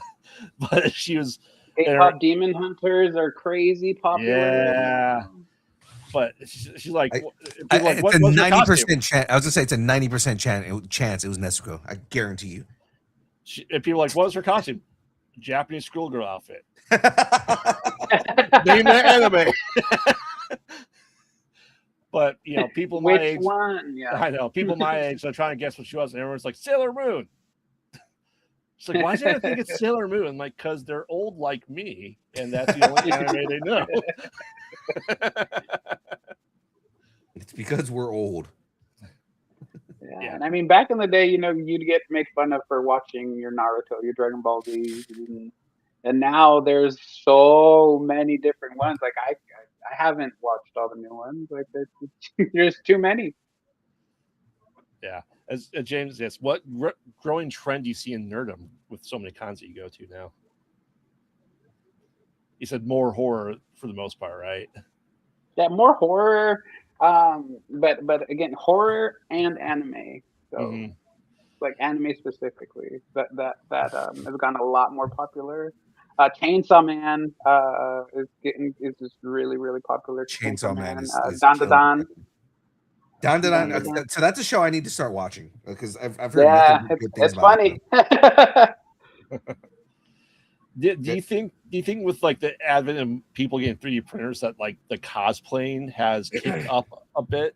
But she was. K-pop demon hunters are crazy popular. Yeah. But she's like, it's a 90% chance. I was gonna say it's a 90% chance it was Nezuko. I guarantee you. And people are like, what was her costume? Japanese schoolgirl outfit. Name that anime. But people my Which age, one? Yeah. I know people my age are trying to guess what she was, and everyone's like Sailor Moon. It's like, why does everyone think it's Sailor Moon? I'm like, because they're old like me, and that's the only anime they know. It's because we're old. Yeah, and I mean, back in the day, you'd get made fun of for watching your Naruto, your Dragon Ball Z, and now there's so many different ones. Like I haven't watched all the new ones. Like there's too many. Yeah, as James, yes. What growing trend do you see in nerdom with so many cons that you go to now? You said more horror for the most part, right? Yeah, more horror. But again, horror and anime. So like anime specifically, that has gotten a lot more popular. Chainsaw Man is just really really popular. Chainsaw Man is Dan killing Dan. Down to Down. So that's a show I need to start watching because I've heard Yeah, nothing but good things it's about funny. Do you think with like the advent of people getting 3D printers that like the cosplaying has kicked up a bit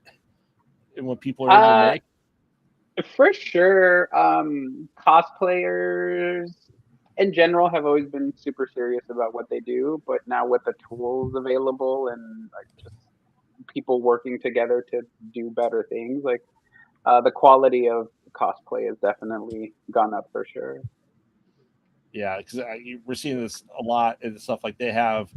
in what people are able to make? For sure, cosplayers in general have always been super serious about what they do, but now with the tools available and like just people working together to do better things, like the quality of cosplay has definitely gone up for sure. Yeah, because we're seeing this a lot in stuff like they have,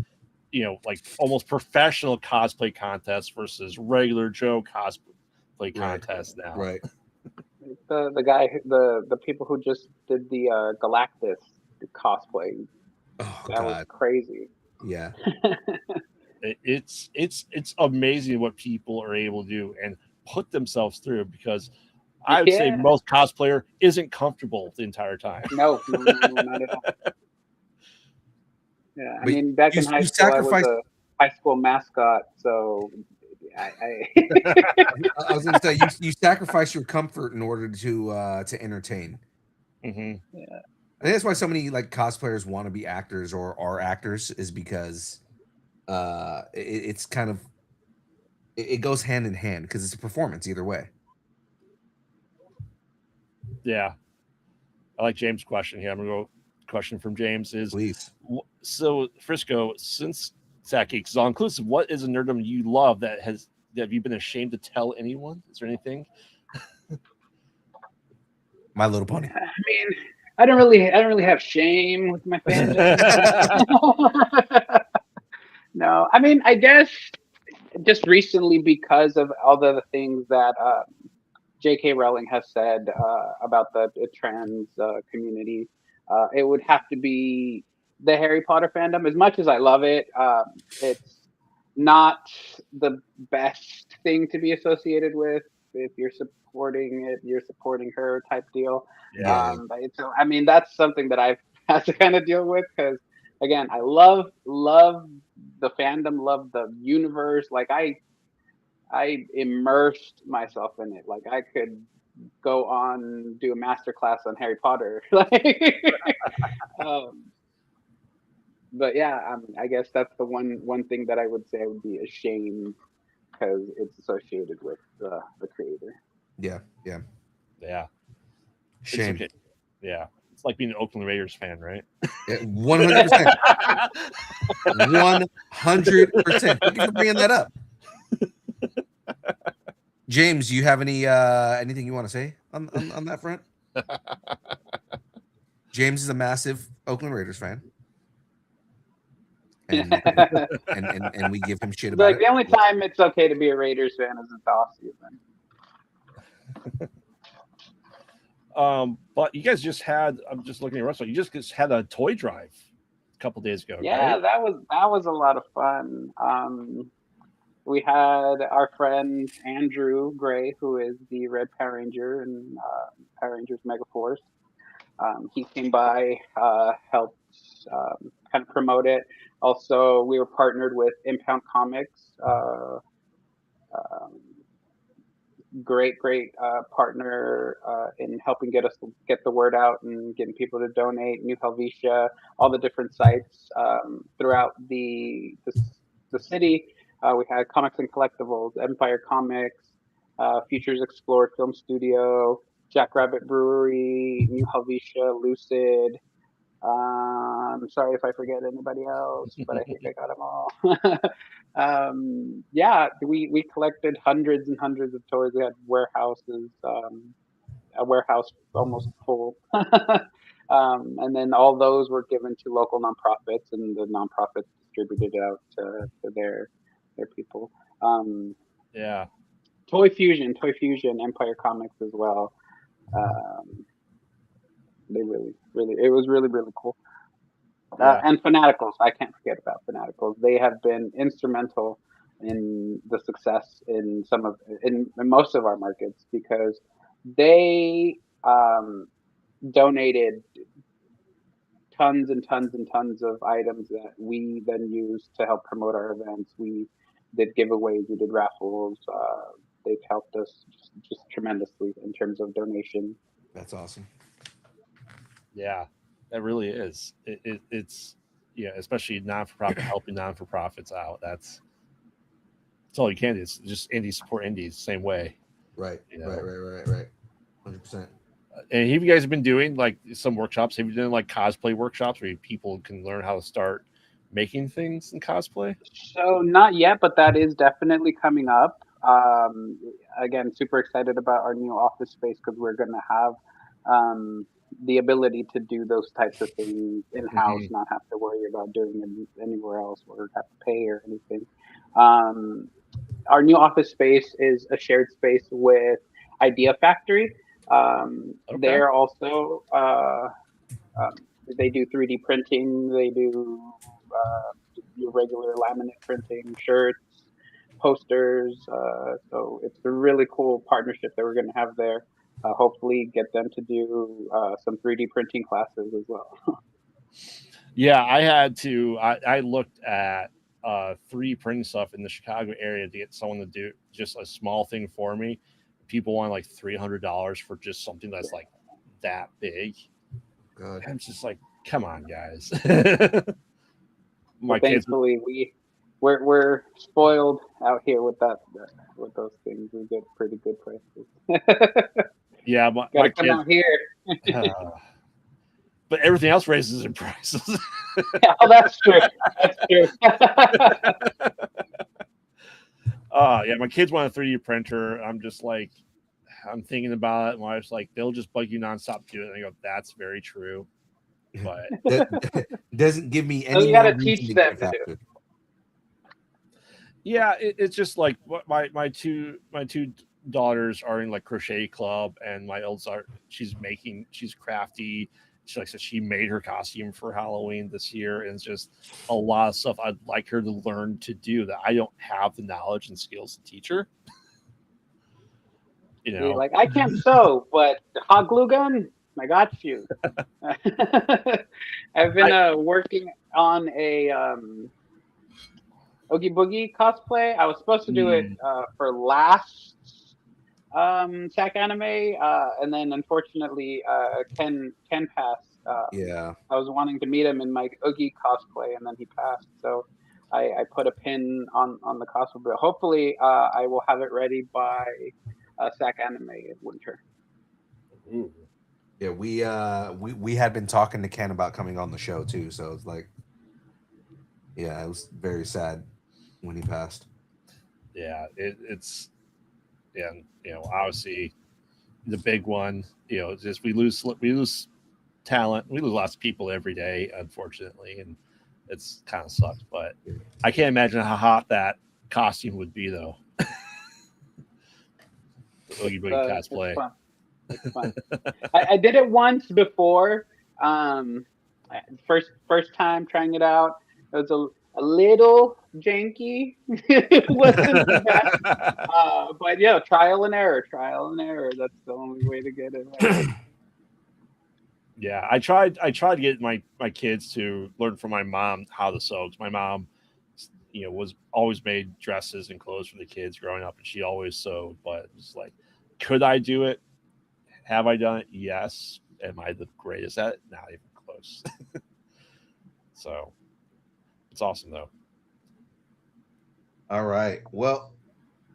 like almost professional cosplay contests versus regular Joe cosplay contests now. Right. The people who just did the Galactus cosplay, that was crazy. Yeah. It's amazing what people are able to do and put themselves through, because I would say most cosplayer isn't comfortable the entire time. No, not at all. Yeah, I mean, back in high school, I was a high school mascot, so I was going to say you sacrifice your comfort in order to entertain. Mm-hmm. Yeah, I think that's why so many like cosplayers want to be actors or are actors, is because it's kind of it goes hand in hand because it's a performance either way. Yeah, I like James' question here. I'm gonna go. Question from James is, please. So Frisco, since Zach Geeks is all inclusive, what is a nerdom you love that have you been ashamed to tell anyone? Is there anything? My Little Pony. I mean, I don't really have shame with my fandom. No, I mean, I guess just recently, because of all the things that J.K. Rowling has said about the trans community, it would have to be the Harry Potter fandom. As much as I love it, it's not the best thing to be associated with. If you're supporting it, you're supporting her type deal. Yeah. So I mean, that's something that I've had to kind of deal with, because again, I love the fandom, love the universe. Like I immersed myself in it. Like I could go on do a master class on Harry Potter. But yeah, I guess that's the one thing that I would say I would be ashamed, because it's associated with the creator. Yeah. Shame. Okay. Yeah, it's like being an Oakland Raiders fan, right? 100%. 100%. Thank you for bringing that up. James, do you have anything you want to say on that front? James is a massive Oakland Raiders fan, and we give him shit about like it. The only time it's okay to be a Raiders fan is in the off season. But you guys just had, I'm just looking at your website, you just had a toy drive a couple days ago. Yeah, right? that was a lot of fun. We had our friend Andrew Gray, who is the Red Power Ranger in Power Rangers Megaforce. He came by, helped kind of promote it. Also, we were partnered with Impound Comics. Great partner in helping get the word out and getting people to donate. New Helvetia, all the different sites throughout the city. We had Comics and Collectibles, Empire Comics, Futures Explored Film Studio, Jackrabbit Brewery, New Helvetia, Lucid. I'm sorry if I forget anybody else, but I think I got them all. Yeah, we collected hundreds and hundreds of toys. We had warehouses, a warehouse almost full. And then all those were given to local nonprofits, and the nonprofits distributed it out to their people. Um, Yeah. Toy Fusion, Empire Comics as well. Um, they really, it was really cool. Yeah. And Fanaticals, I can't forget about Fanaticals. They have been instrumental in the success in most of our markets because they donated tons and tons and tons of items that we then used to help promote our events. We did giveaways, we did raffles. They've helped us just tremendously in terms of donation. That's awesome. Yeah, that really is. It's yeah, especially non-for-profit helping non-for-profits out. That's all you can do. It's just indies support indies same way. Right. You know? Right. 100%. And have you guys been doing like some workshops? Have you done like cosplay workshops where people can learn how to start making things in cosplay? So not yet, but that is definitely coming up. Again, super excited about our new office space because we're going to have the ability to do those types of things in house, not have to worry about doing it anywhere else or have to pay or anything. Our new office space is a shared space with Idea Factory. They're also um, they do 3D printing. They do your regular laminate printing, shirts, posters. So it's a really cool partnership that we're going to have there. Hopefully, get them to do some 3D printing classes as well. Yeah, I had to. I looked at 3D printing stuff in the Chicago area to get someone to do just a small thing for me. People want like $300 for just something that's like that big. God. I'm just like, come on, guys. Well, thankfully, we're spoiled out here with with those things. We get pretty good prices. Yeah, Gotta my come kids. out here. But everything else raises in prices. Yeah, oh, that's true. That's true. Yeah, my kids want a 3D printer. I'm just like, I'm thinking about it. My wife's like, they'll just bug you nonstop to do it. And I go, that's very true. But that doesn't give me So any you more got to reason teach to them get to do. faster. yeah, it's just like my two daughters are in like crochet club, and my oldest she's crafty. She like said she made her costume for Halloween this year, and it's just a lot of stuff I'd like her to learn to do that I don't have the knowledge and skills to teach her. You know, You're like, I can't sew, but the hot glue gun, I got you. I've been working on a Oogie Boogie cosplay. I was supposed to do it for last SAC anime, and then unfortunately Ken passed. Yeah. I was wanting to meet him in my Oogie cosplay, and then he passed. So I put a pin on the cosplay, but hopefully I will have it ready by SAC anime in winter. Ooh. Yeah, we had been talking to Ken about coming on the show too, so it's like, yeah, it was very sad when he passed. Yeah, it's yeah, you know, obviously the big one, you know, just we lose talent, we lose lots of people every day, unfortunately, and it's kind of sucks. But I can't imagine how hot that costume would be, though. The Oogie Boogie cosplay. It's fun. I did it once before. First time trying it out. It was a little janky. It wasn't the best. But yeah, trial and error. That's the only way to get it right. Yeah, I tried to get my kids to learn from my mom how to sew. My mom, you know, was always made dresses and clothes for the kids growing up, and she always sewed. But it's like, could I do it? Have I done it? Yes. Am I the greatest at it? Not even close. So it's awesome though. All right. Well,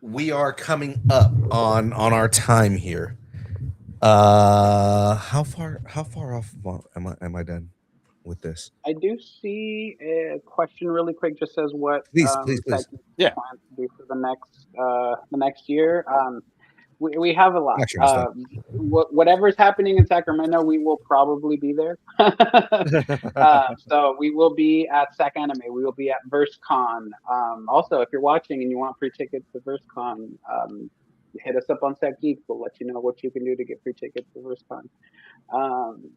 we are coming up on our time here. How far off am I done with this? I do see a question really quick. Just says what Please. segment you Yeah. plan to do for the next year. We have a lot. Actually, I'm stuck. Whatever's happening in Sacramento, we will probably be there. So we will be at Sac Anime. We will be at VerseCon. Also, if you're watching and you want free tickets to VerseCon, hit us up on Sac Geeks. We'll let you know what you can do to get free tickets to VerseCon. Um,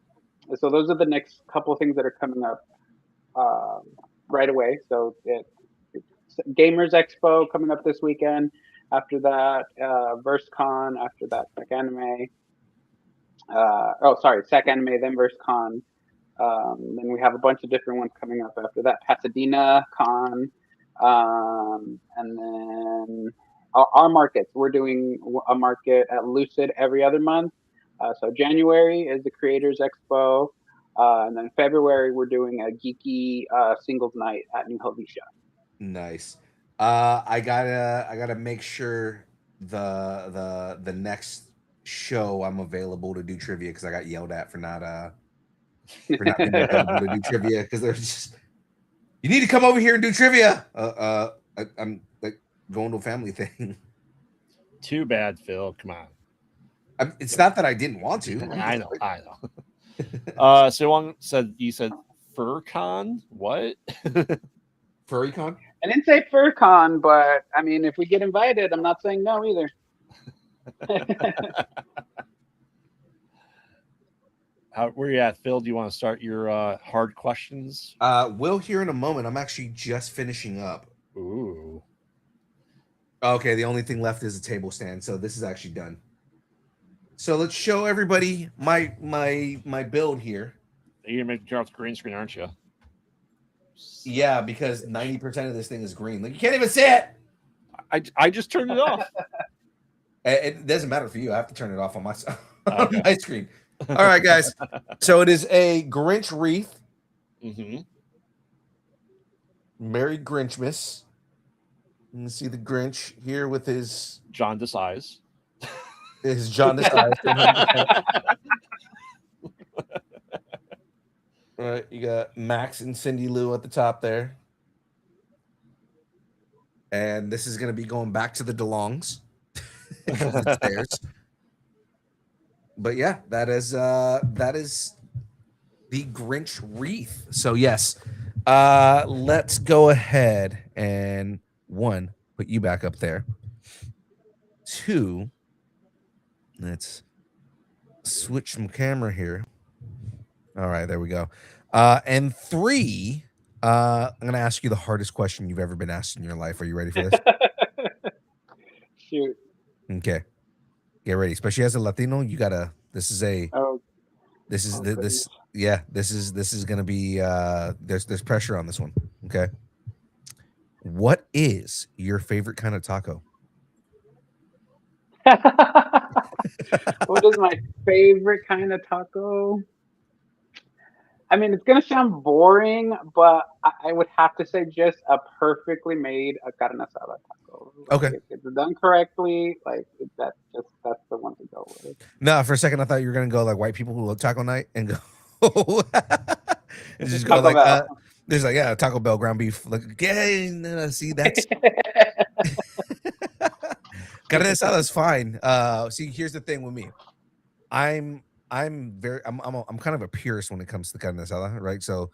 so those are the next couple of things that are coming up right away. So it's Gamers Expo coming up this weekend. After that, VerseCon. After that, Sac Anime. Sac Anime, then VerseCon. Then we have a bunch of different ones coming up after that. Pasadena Con. And then our markets. We're doing a market at Lucid every other month. So January is the Creators Expo. And then February, we're doing a geeky singles night at New Helvetia. Nice. I gotta make sure the next show I'm available to do trivia because I got yelled at for not being available to do trivia because they're just you need to come over here and do trivia. I'm like going to a family thing. Too bad, Phil. Come on. It's not that I didn't want to. I know. So you said FurCon? What? FurryCon? I didn't say FurCon, but I mean, if we get invited, I'm not saying no either. Where you at, Phil? Do you want to start your hard questions? We'll hear in a moment. I'm actually just finishing up. Ooh. Okay, the only thing left is a table stand, so this is actually done. So let's show everybody my build here. You're gonna make Charles green screen, aren't you? Yeah, because 90% of this thing is green. Like you can't even see it. I just turned it off. It doesn't matter for you. I have to turn it off on my on my screen. All right, guys. So it is a Grinch wreath. Mm-hmm. Merry Grinchmas. You can see the Grinch here with his jaundiced eyes. His jaundiced eyes. All right, you got Max and Cindy Lou at the top there. And this is going to be going back to the DeLongs. It's theirs. But yeah, that is the Grinch wreath. So yes, let's go ahead and one, put you back up there. Two, let's switch some camera here. All right, there we go. And three, I'm gonna ask you the hardest question you've ever been asked in your life. Are you ready for this? Shoot. Okay. Get ready. Especially as a Latino, you gotta. This is gonna be. There's pressure on this one. Okay. What is your favorite kind of taco? What is my favorite kind of taco? I mean, it's gonna sound boring, but I would have to say just a perfectly made carne asada taco. Like, Okay. if it's done correctly, that's the one to go with. No, for a second I thought you were gonna go like white people who love taco night and go and just go like there's like Taco Bell ground beef. Like see that's carne asada is fine. See, here's the thing with me. I'm kind of a purist when it comes to carne asada, right? So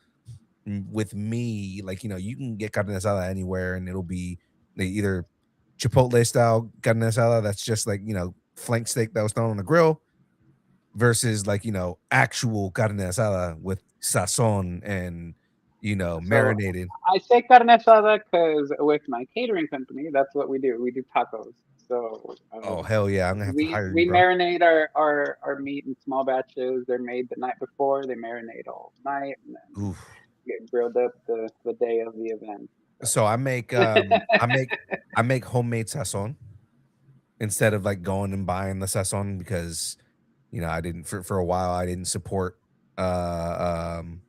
with me, like you can get carne asada anywhere, and it'll be either Chipotle style carne asada that's just like flank steak that was thrown on the grill, versus like actual carne asada with sazon and marinated. I say carne asada because with my catering company, that's what we do. We do tacos. So oh hell yeah, I'm gonna have to hire you. We marinate our meat in small batches. They're made the night before. They marinate all night and then get grilled up the day of the event. So I make I make homemade sazon instead of like going and buying the sazon because I didn't for a while I didn't support I'm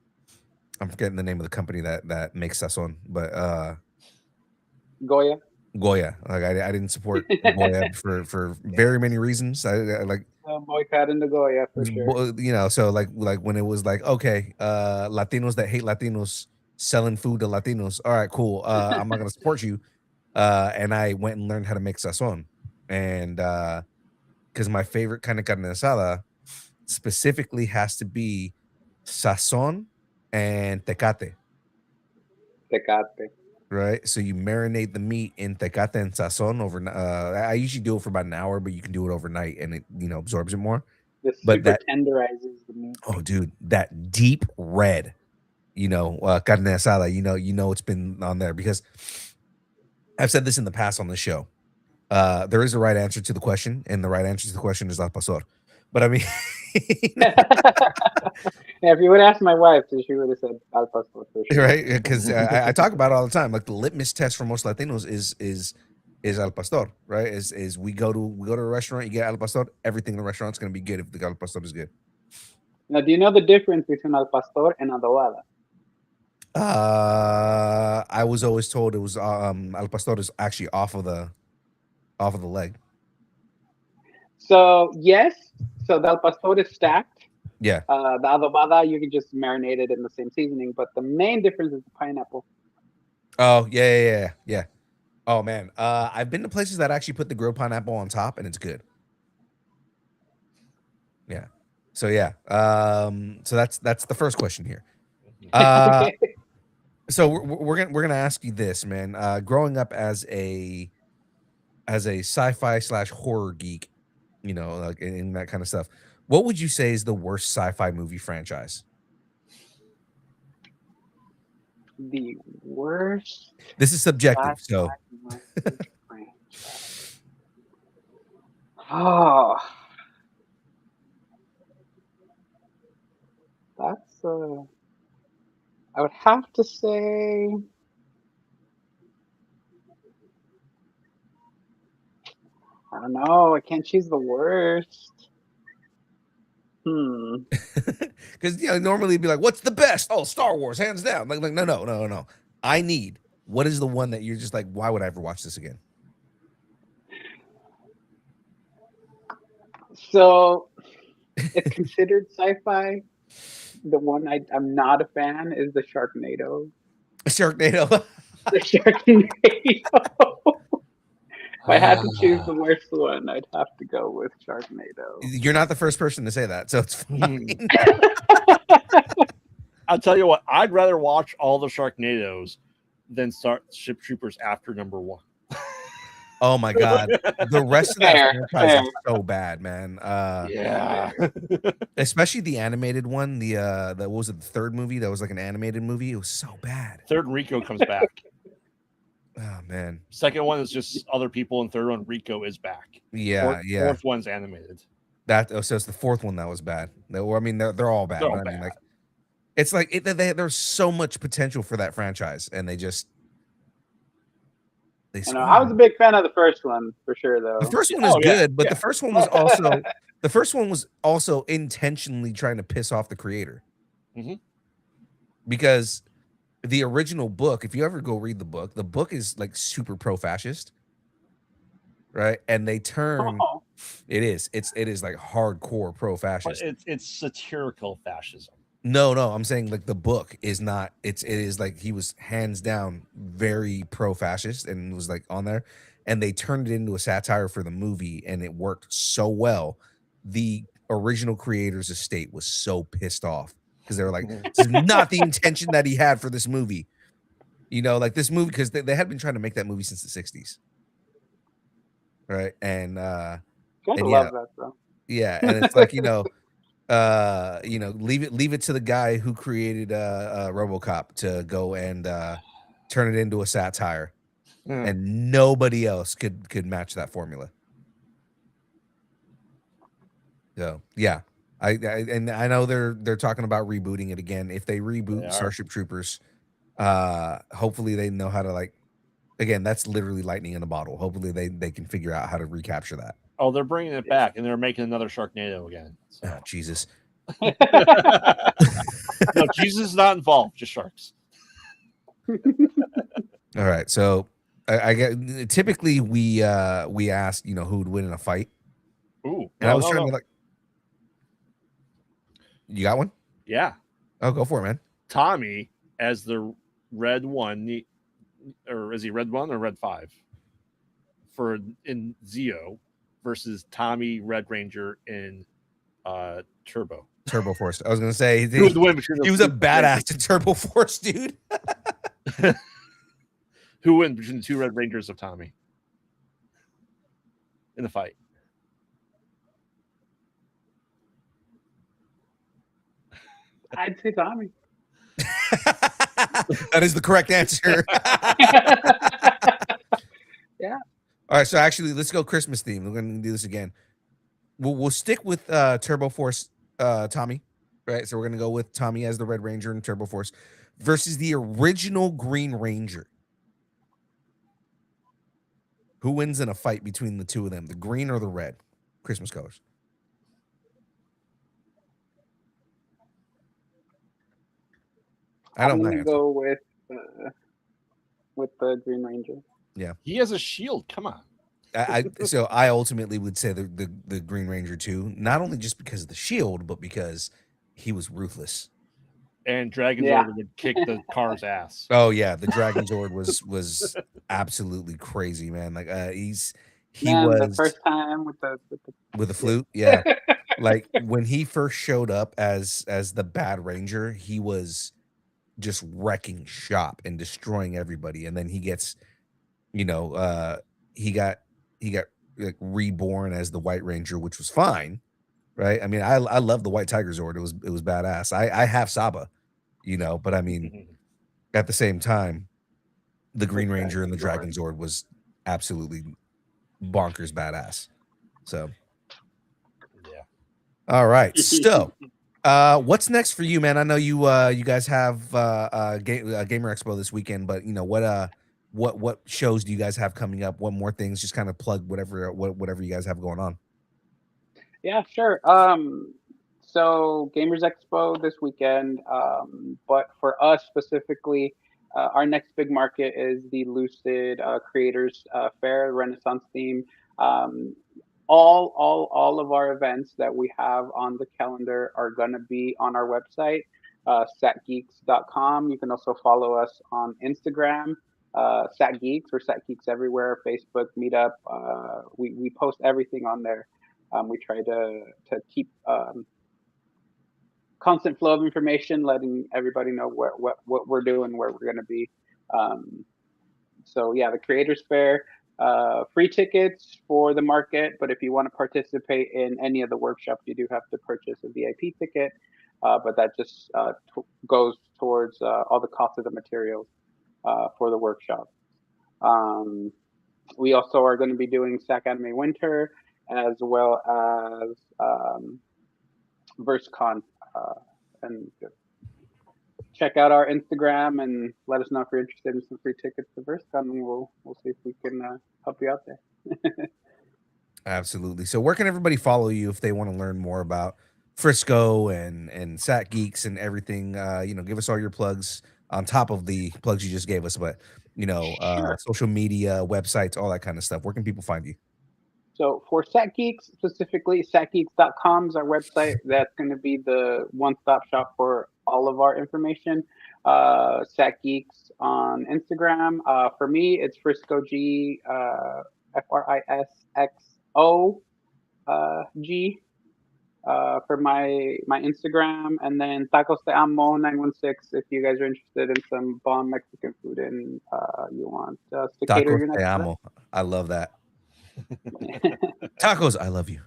forgetting the name of the company that makes sazon, but Goya. Goya. Like I didn't support Goya for very many reasons. I like Boycott in the Goya for sure. you know, so like when it was like, okay, Latinos that hate Latinos selling food to Latinos. All right, cool. I'm not gonna support you. And I went and learned how to make sazon. And because my favorite kind of carne asada specifically has to be sazon and tecate. Tecate. Right, so you marinate the meat in tecate and sazon over. I usually do it for about an hour, but you can do it overnight, and it absorbs it more. This But super that tenderizes the meat. oh, dude, that deep red, carne asada, it's been on there because I've said this in the past on the show. There is a right answer to the question, and the right answer to the question is al pastor. But I mean, Yeah, if you would ask my wife, she would have said al pastor for sure. right? Because I talk about it all the time. Like the litmus test for most Latinos is al pastor, right? Is we go to a restaurant, you get al pastor, everything in the restaurant's gonna be good if the al pastor is good. Now, do you know the difference between al pastor and adobada? I was always told it was al pastor is actually off of the leg. So yes, so the al pastor is stacked. Yeah. The adobada, you can just marinate it in the same seasoning, but the main difference is the pineapple. Oh yeah. Oh man, I've been to places that actually put the grilled pineapple on top, and it's good. Yeah. So yeah. So that's the first question here. So we're gonna ask you this, man. Growing up as a sci-fi / horror geek, like in that kind of stuff, what would you say is the worst sci-fi movie franchise? The worst. This is subjective, so Oh, that's I would have to say I don't know. I can't choose the worst. because normally it'd be like, what's the best? Oh, Star Wars, hands down. Like no. I need what is the one that you're just like, why would I ever watch this again? So it's considered sci-fi. The one I'm not a fan is the Sharknado. Sharknado. The Sharknado. If I had to choose the worst one, I'd have to go with Sharknado. You're not the first person to say that, so it's fine. I'll tell you what, I'd rather watch all the Sharknadoes than Starship Troopers after number 1. Oh my god, the rest of that franchise is so bad, man. Yeah, especially the animated one. The what was it? The third movie that was like an animated movie. It was so bad. Third Rico comes back. Oh man. Second one is just other people, and third one Rico is back. Yeah. Fourth one's animated. So it's the fourth one that was bad. I mean, they're all bad. They're all I mean, bad. like, it's like there's so much potential for that franchise, and they just. I was a big fan of the first one for sure, though. The first one is good, but the first one was also intentionally trying to piss off the creator, because the original book, if you ever go read the book is like super pro-fascist, right? And they turn it is like hardcore pro-fascist. It's satirical fascism. No, I'm saying like the book is not. It is like he was hands down very pro-fascist and was like on there, and they turned it into a satire for the movie, and it worked so well. The original creator's estate was so pissed off because they were like, "This is not the intention that he had for this movie." Like this movie, because they had been trying to make that movie since the '60s, right? And I love that though. Yeah, and it's like leave it to the guy who created RoboCop to go and turn it into a satire, and nobody else could match that formula. So yeah, I know they're talking about rebooting it again. If they reboot Starship Troopers, hopefully they know how to, like, again, that's literally lightning in a bottle. Hopefully they can figure out how to recapture that. Oh, they're bringing it back, and they're making another Sharknado again. So. Oh, Jesus. No, Jesus is not involved, just sharks. All right, so I get typically we ask, you know, who would win in a fight. Ooh, And I was trying to like, you got one? Yeah. Oh, go for it, man. Tommy as the red one, or is he red one or red 5? For in Zeo versus Tommy Red Ranger in Turbo. Turbo Force. I was gonna say Who would win between he those was a two badass in Turbo Force, dude. Who wins between the 2 Red Rangers of Tommy in the fight? I'd say Tommy. That is the correct answer. Yeah. All right, so actually, let's go Christmas theme. We're gonna do this again. We'll stick with Turbo Force, Tommy. Right, so we're gonna go with Tommy as the Red Ranger in Turbo Force versus the original Green Ranger. Who wins in a fight between the two of them, the green or the red? Christmas colors. I'm gonna go with the Green Ranger. Yeah, he has a shield. Come on. So I ultimately would say the Green Ranger too, not only just because of the shield, but because he was ruthless. And Dragon Zord would kick the car's ass. Oh yeah, the Dragon Zord was absolutely crazy, man. Like he was the first time with the flute, yeah. Like when he first showed up as the Bad Ranger, he was just wrecking shop and destroying everybody, and then he gets, you know, he got like reborn as the White Ranger, which was fine, right? I mean, I love the White Tiger Zord. It was badass. I have Saba, you know, but I mean, at the same time, the Green Ranger and the Dragon Zord was absolutely bonkers badass. So, yeah. All right. So, what's next for you, man? I know you you guys have Gamer Expo this weekend, but you know what shows do you guys have coming up? What more things? Just kind of plug whatever you guys have going on. Yeah, sure. So Gamers Expo this weekend, but for us specifically, our next big market is the Lucid Creators Fair Renaissance theme. All of our events that we have on the calendar are going to be on our website, satgeeks.com. You can also follow us on Instagram, satgeeks or satgeeks everywhere, Facebook, Meetup. We post everything on there. We try to keep constant flow of information, letting everybody know what we're doing, where we're going to be. So yeah, the Creators Fair, free tickets for the market, but if you want to participate in any of the workshops, you do have to purchase a VIP ticket. But that just goes towards all the cost of the materials for the workshop. We also are going to be doing SAC Anime Winter, as well as VerseCon. And check out our Instagram and let us know if you're interested in some free tickets to VerseCon, and we'll see if we can help you out there. Absolutely. So where can everybody follow you if they want to learn more about Frisco and Sat Geeks and everything? You know, give us all your plugs on top of the plugs you just gave us, but you know, Sure. social media, websites, all that kind of stuff. Where can people find you? So for Sat Geeks specifically, satgeeks.com is our website. That's going to be the one-stop shop for all of our information. Sat Geeks on Instagram. For me, it's Frisco G, FRISXO G. For my Instagram, and then Tacos de Amo 916 if you guys are interested in some bomb Mexican food and you want to cater your Tacos next de Amo. I love that. Tacos, I love you.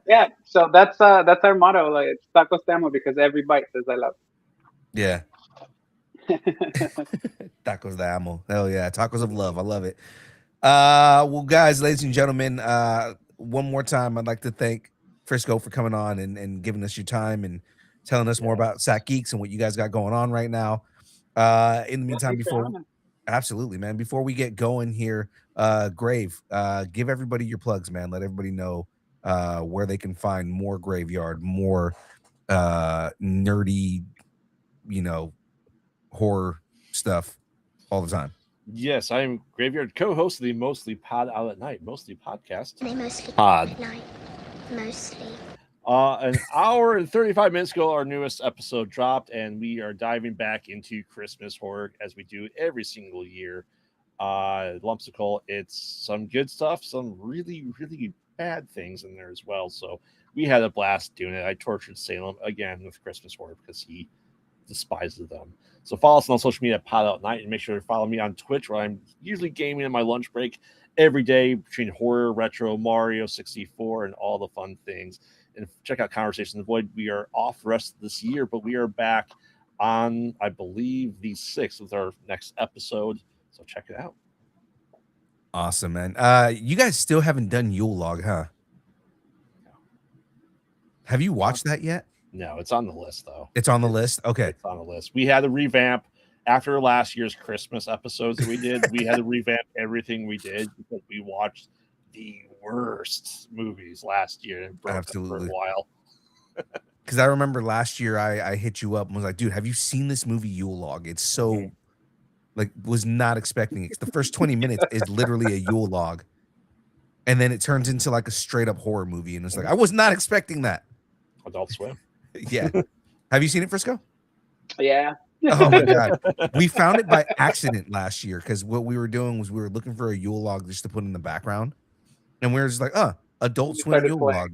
Yeah, so that's our motto. Like, it's Tacos de Amo because every bite says I love. Yeah. Tacos de Amo. Hell yeah. Tacos of love. I love it. Well, guys, ladies and gentlemen, one more time, I'd like to thank Frisco for coming on and giving us your time and telling us more about Sat Geeks and what you guys got going on right now. In the meantime, absolutely, man, before we get going here, Grave, give everybody your plugs, man. Let everybody know where they can find more Graveyard, more nerdy, you know, horror stuff all the time. Yes, I am Graveyard, co-host of the Mostly Pod Out at Night, Mostly podcast. They mostly Pod. at night. Mostly. An hour and 35 minutes ago, our newest episode dropped, and we are diving back into Christmas horror as we do every single year. Lumpsicle, it's some good stuff, some really, really bad things in there as well. So we had a blast doing it. I tortured Salem again with Christmas horror because he despises them. So follow us on social media at Pod Out Night, and make sure to follow me on Twitch, where I'm usually gaming in my lunch break every day between horror, retro, Mario 64, and all the fun things. And check out Conversation in the Void. We are off the rest of this year, but we are back on, I believe, the 6th with our next episode. So check it out. Awesome, man. You guys still haven't done Yule Log, huh? No. Have you watched that yet? No, it's on the list, though. It's on the list? Okay. It's on the list. We had to revamp after last year's Christmas episodes that we did. We had to revamp everything we did because we watched the worst movies last year and broke them for a while. Because I remember last year I hit you up and was like, dude, have you seen this movie Yule Log? It's so like was not expecting it. The first 20 minutes is literally a Yule Log. And then it turns into like a straight up horror movie. And it's like, I was not expecting that. Adult Swim. Yeah. Have you seen it, Frisco? Yeah. Oh my God. We found it by accident last year because what we were doing was we were looking for a Yule Log just to put in the background. And we were just like, Adult Swim Yule Log.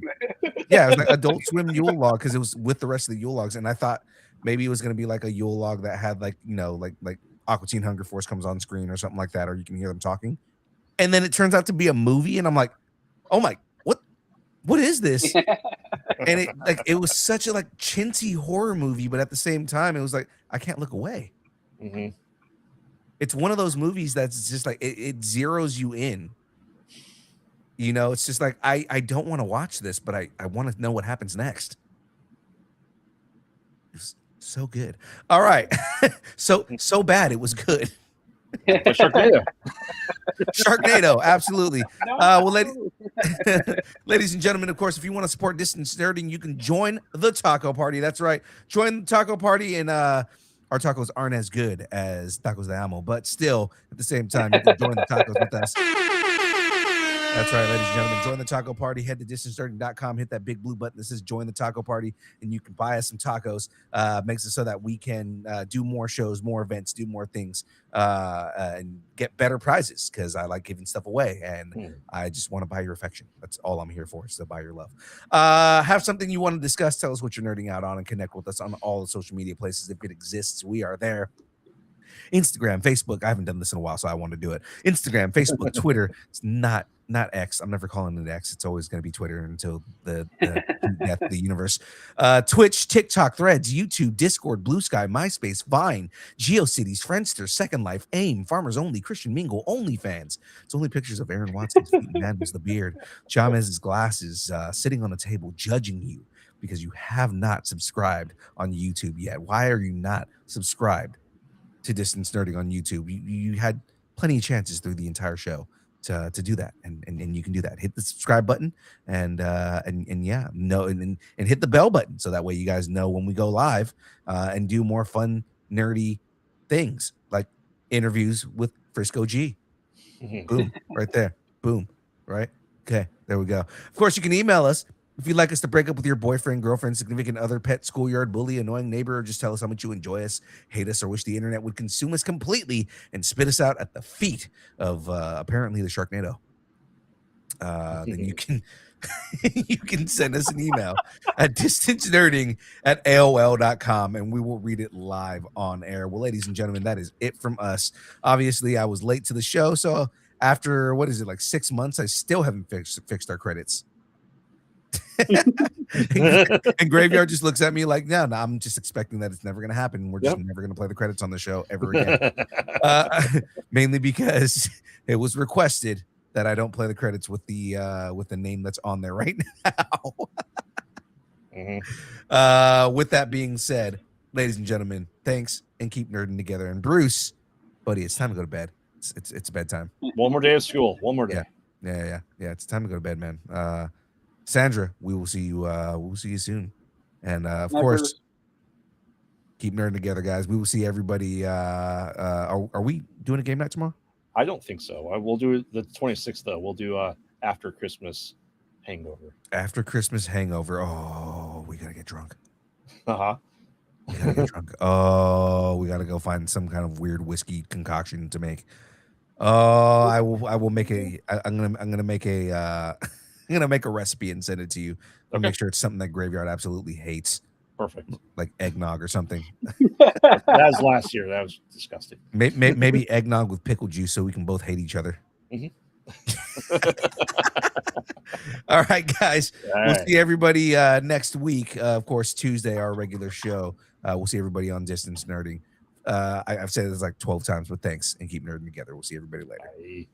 Yeah, it was like Adult Swim Yule Log because it was with the rest of the Yule Logs. And I thought maybe it was going to be like a Yule Log that had like, you know, like Aqua Teen Hunger Force comes on screen or something like that, or you can hear them talking. And then it turns out to be a movie. And I'm like, oh my, what is this? And it was such a like chintzy horror movie, but at the same time, it was like, I can't look away. Mm-hmm. It's one of those movies that's just like, it zeroes you in. You know, it's just like, I don't want to watch this, but I want to know what happens next. It's so good. All right. so bad. It was good. Sharknado. Sharknado. Absolutely. Well, ladies and gentlemen, of course, if you want to support Distance Nerding, you can join the Taco Party. That's right. Join the Taco Party, and our tacos aren't as good as Tacos de Amo, but still, at the same time, you can join the tacos with us. That's right, ladies and gentlemen. Join the Taco Party. Head to distancestarting.com. Hit that big blue button that says join the Taco Party, and you can buy us some tacos. Makes it so that we can do more shows, more events, do more things, and get better prizes because I like giving stuff away, and I just want to buy your affection. That's all I'm here for, is to buy your love. Have something you want to discuss. Tell us what you're nerding out on, and connect with us on all the social media places. If it exists, we are there. Instagram, Facebook. I haven't done this in a while, so I want to do it. Instagram, Facebook, Twitter. It's not X. I'm never calling it X. It's always going to be Twitter until the death of the universe. Twitch, TikTok, Threads, YouTube, Discord, Blue Sky, MySpace, Vine, GeoCities, Friendster, Second Life, AIM, Farmers Only, Christian Mingle, OnlyFans. It's only pictures of Aaron Watson's feet and Manuel's the beard, Jamez's glasses, sitting on a table judging you because you have not subscribed on YouTube yet. Why are you not subscribed to Distance Nerding on YouTube? You had plenty of chances through the entire show to do that, and you can do that. Hit the subscribe button and yeah, no, and hit the bell button so that way you guys know when we go live and do more fun nerdy things like interviews with Frisco G. Boom, right there. Boom, right. Okay, there we go. Of course, you can email us if you'd like us to break up with your boyfriend, girlfriend, significant other, pet, schoolyard bully, annoying neighbor, or just tell us how much you enjoy us, hate us, or wish the internet would consume us completely and spit us out at the feet of apparently the Sharknado. Then you can you can send us an email at distancenerding@aol.com, and we will read it live on air. Well, ladies and gentlemen, that is it from us. Obviously, I was late to the show, so after what is it, like 6 months, I still haven't fixed our credits. And Graveyard just looks at me like, no, I'm just expecting that it's never going to happen. We're just never going to play the credits on the show ever again. Mainly because it was requested that I don't play the credits with the name that's on there right now. With that being said, ladies and gentlemen, thanks, and keep nerding together. And Bruce, buddy, it's time to go to bed. It's bedtime. One more day of school. One more day. Yeah. It's time to go to bed, man. Sandra, we will see you. We'll see you soon. And of course, Keep nerding together, guys. We will see everybody. Are we doing a game night tomorrow? I don't think so. I will do it the 26th though. We'll do after Christmas hangover. After Christmas hangover. Oh, we gotta get drunk. Uh-huh. We gotta get drunk. Oh, we gotta go find some kind of weird whiskey concoction to make. Oh, I will make I'm gonna make a I'm gonna make a recipe and send it to you. I'll Okay. make sure it's something that Graveyard absolutely hates, Perfect. like eggnog or something. That was last year. That was disgusting. Maybe eggnog with pickle juice, so we can both hate each other. All right, guys. We'll see everybody next week. Of course, Tuesday, our regular show. We'll see everybody on Distance Nerding. I've said this like 12 times, but thanks, and keep nerding together. We'll see everybody later. Bye.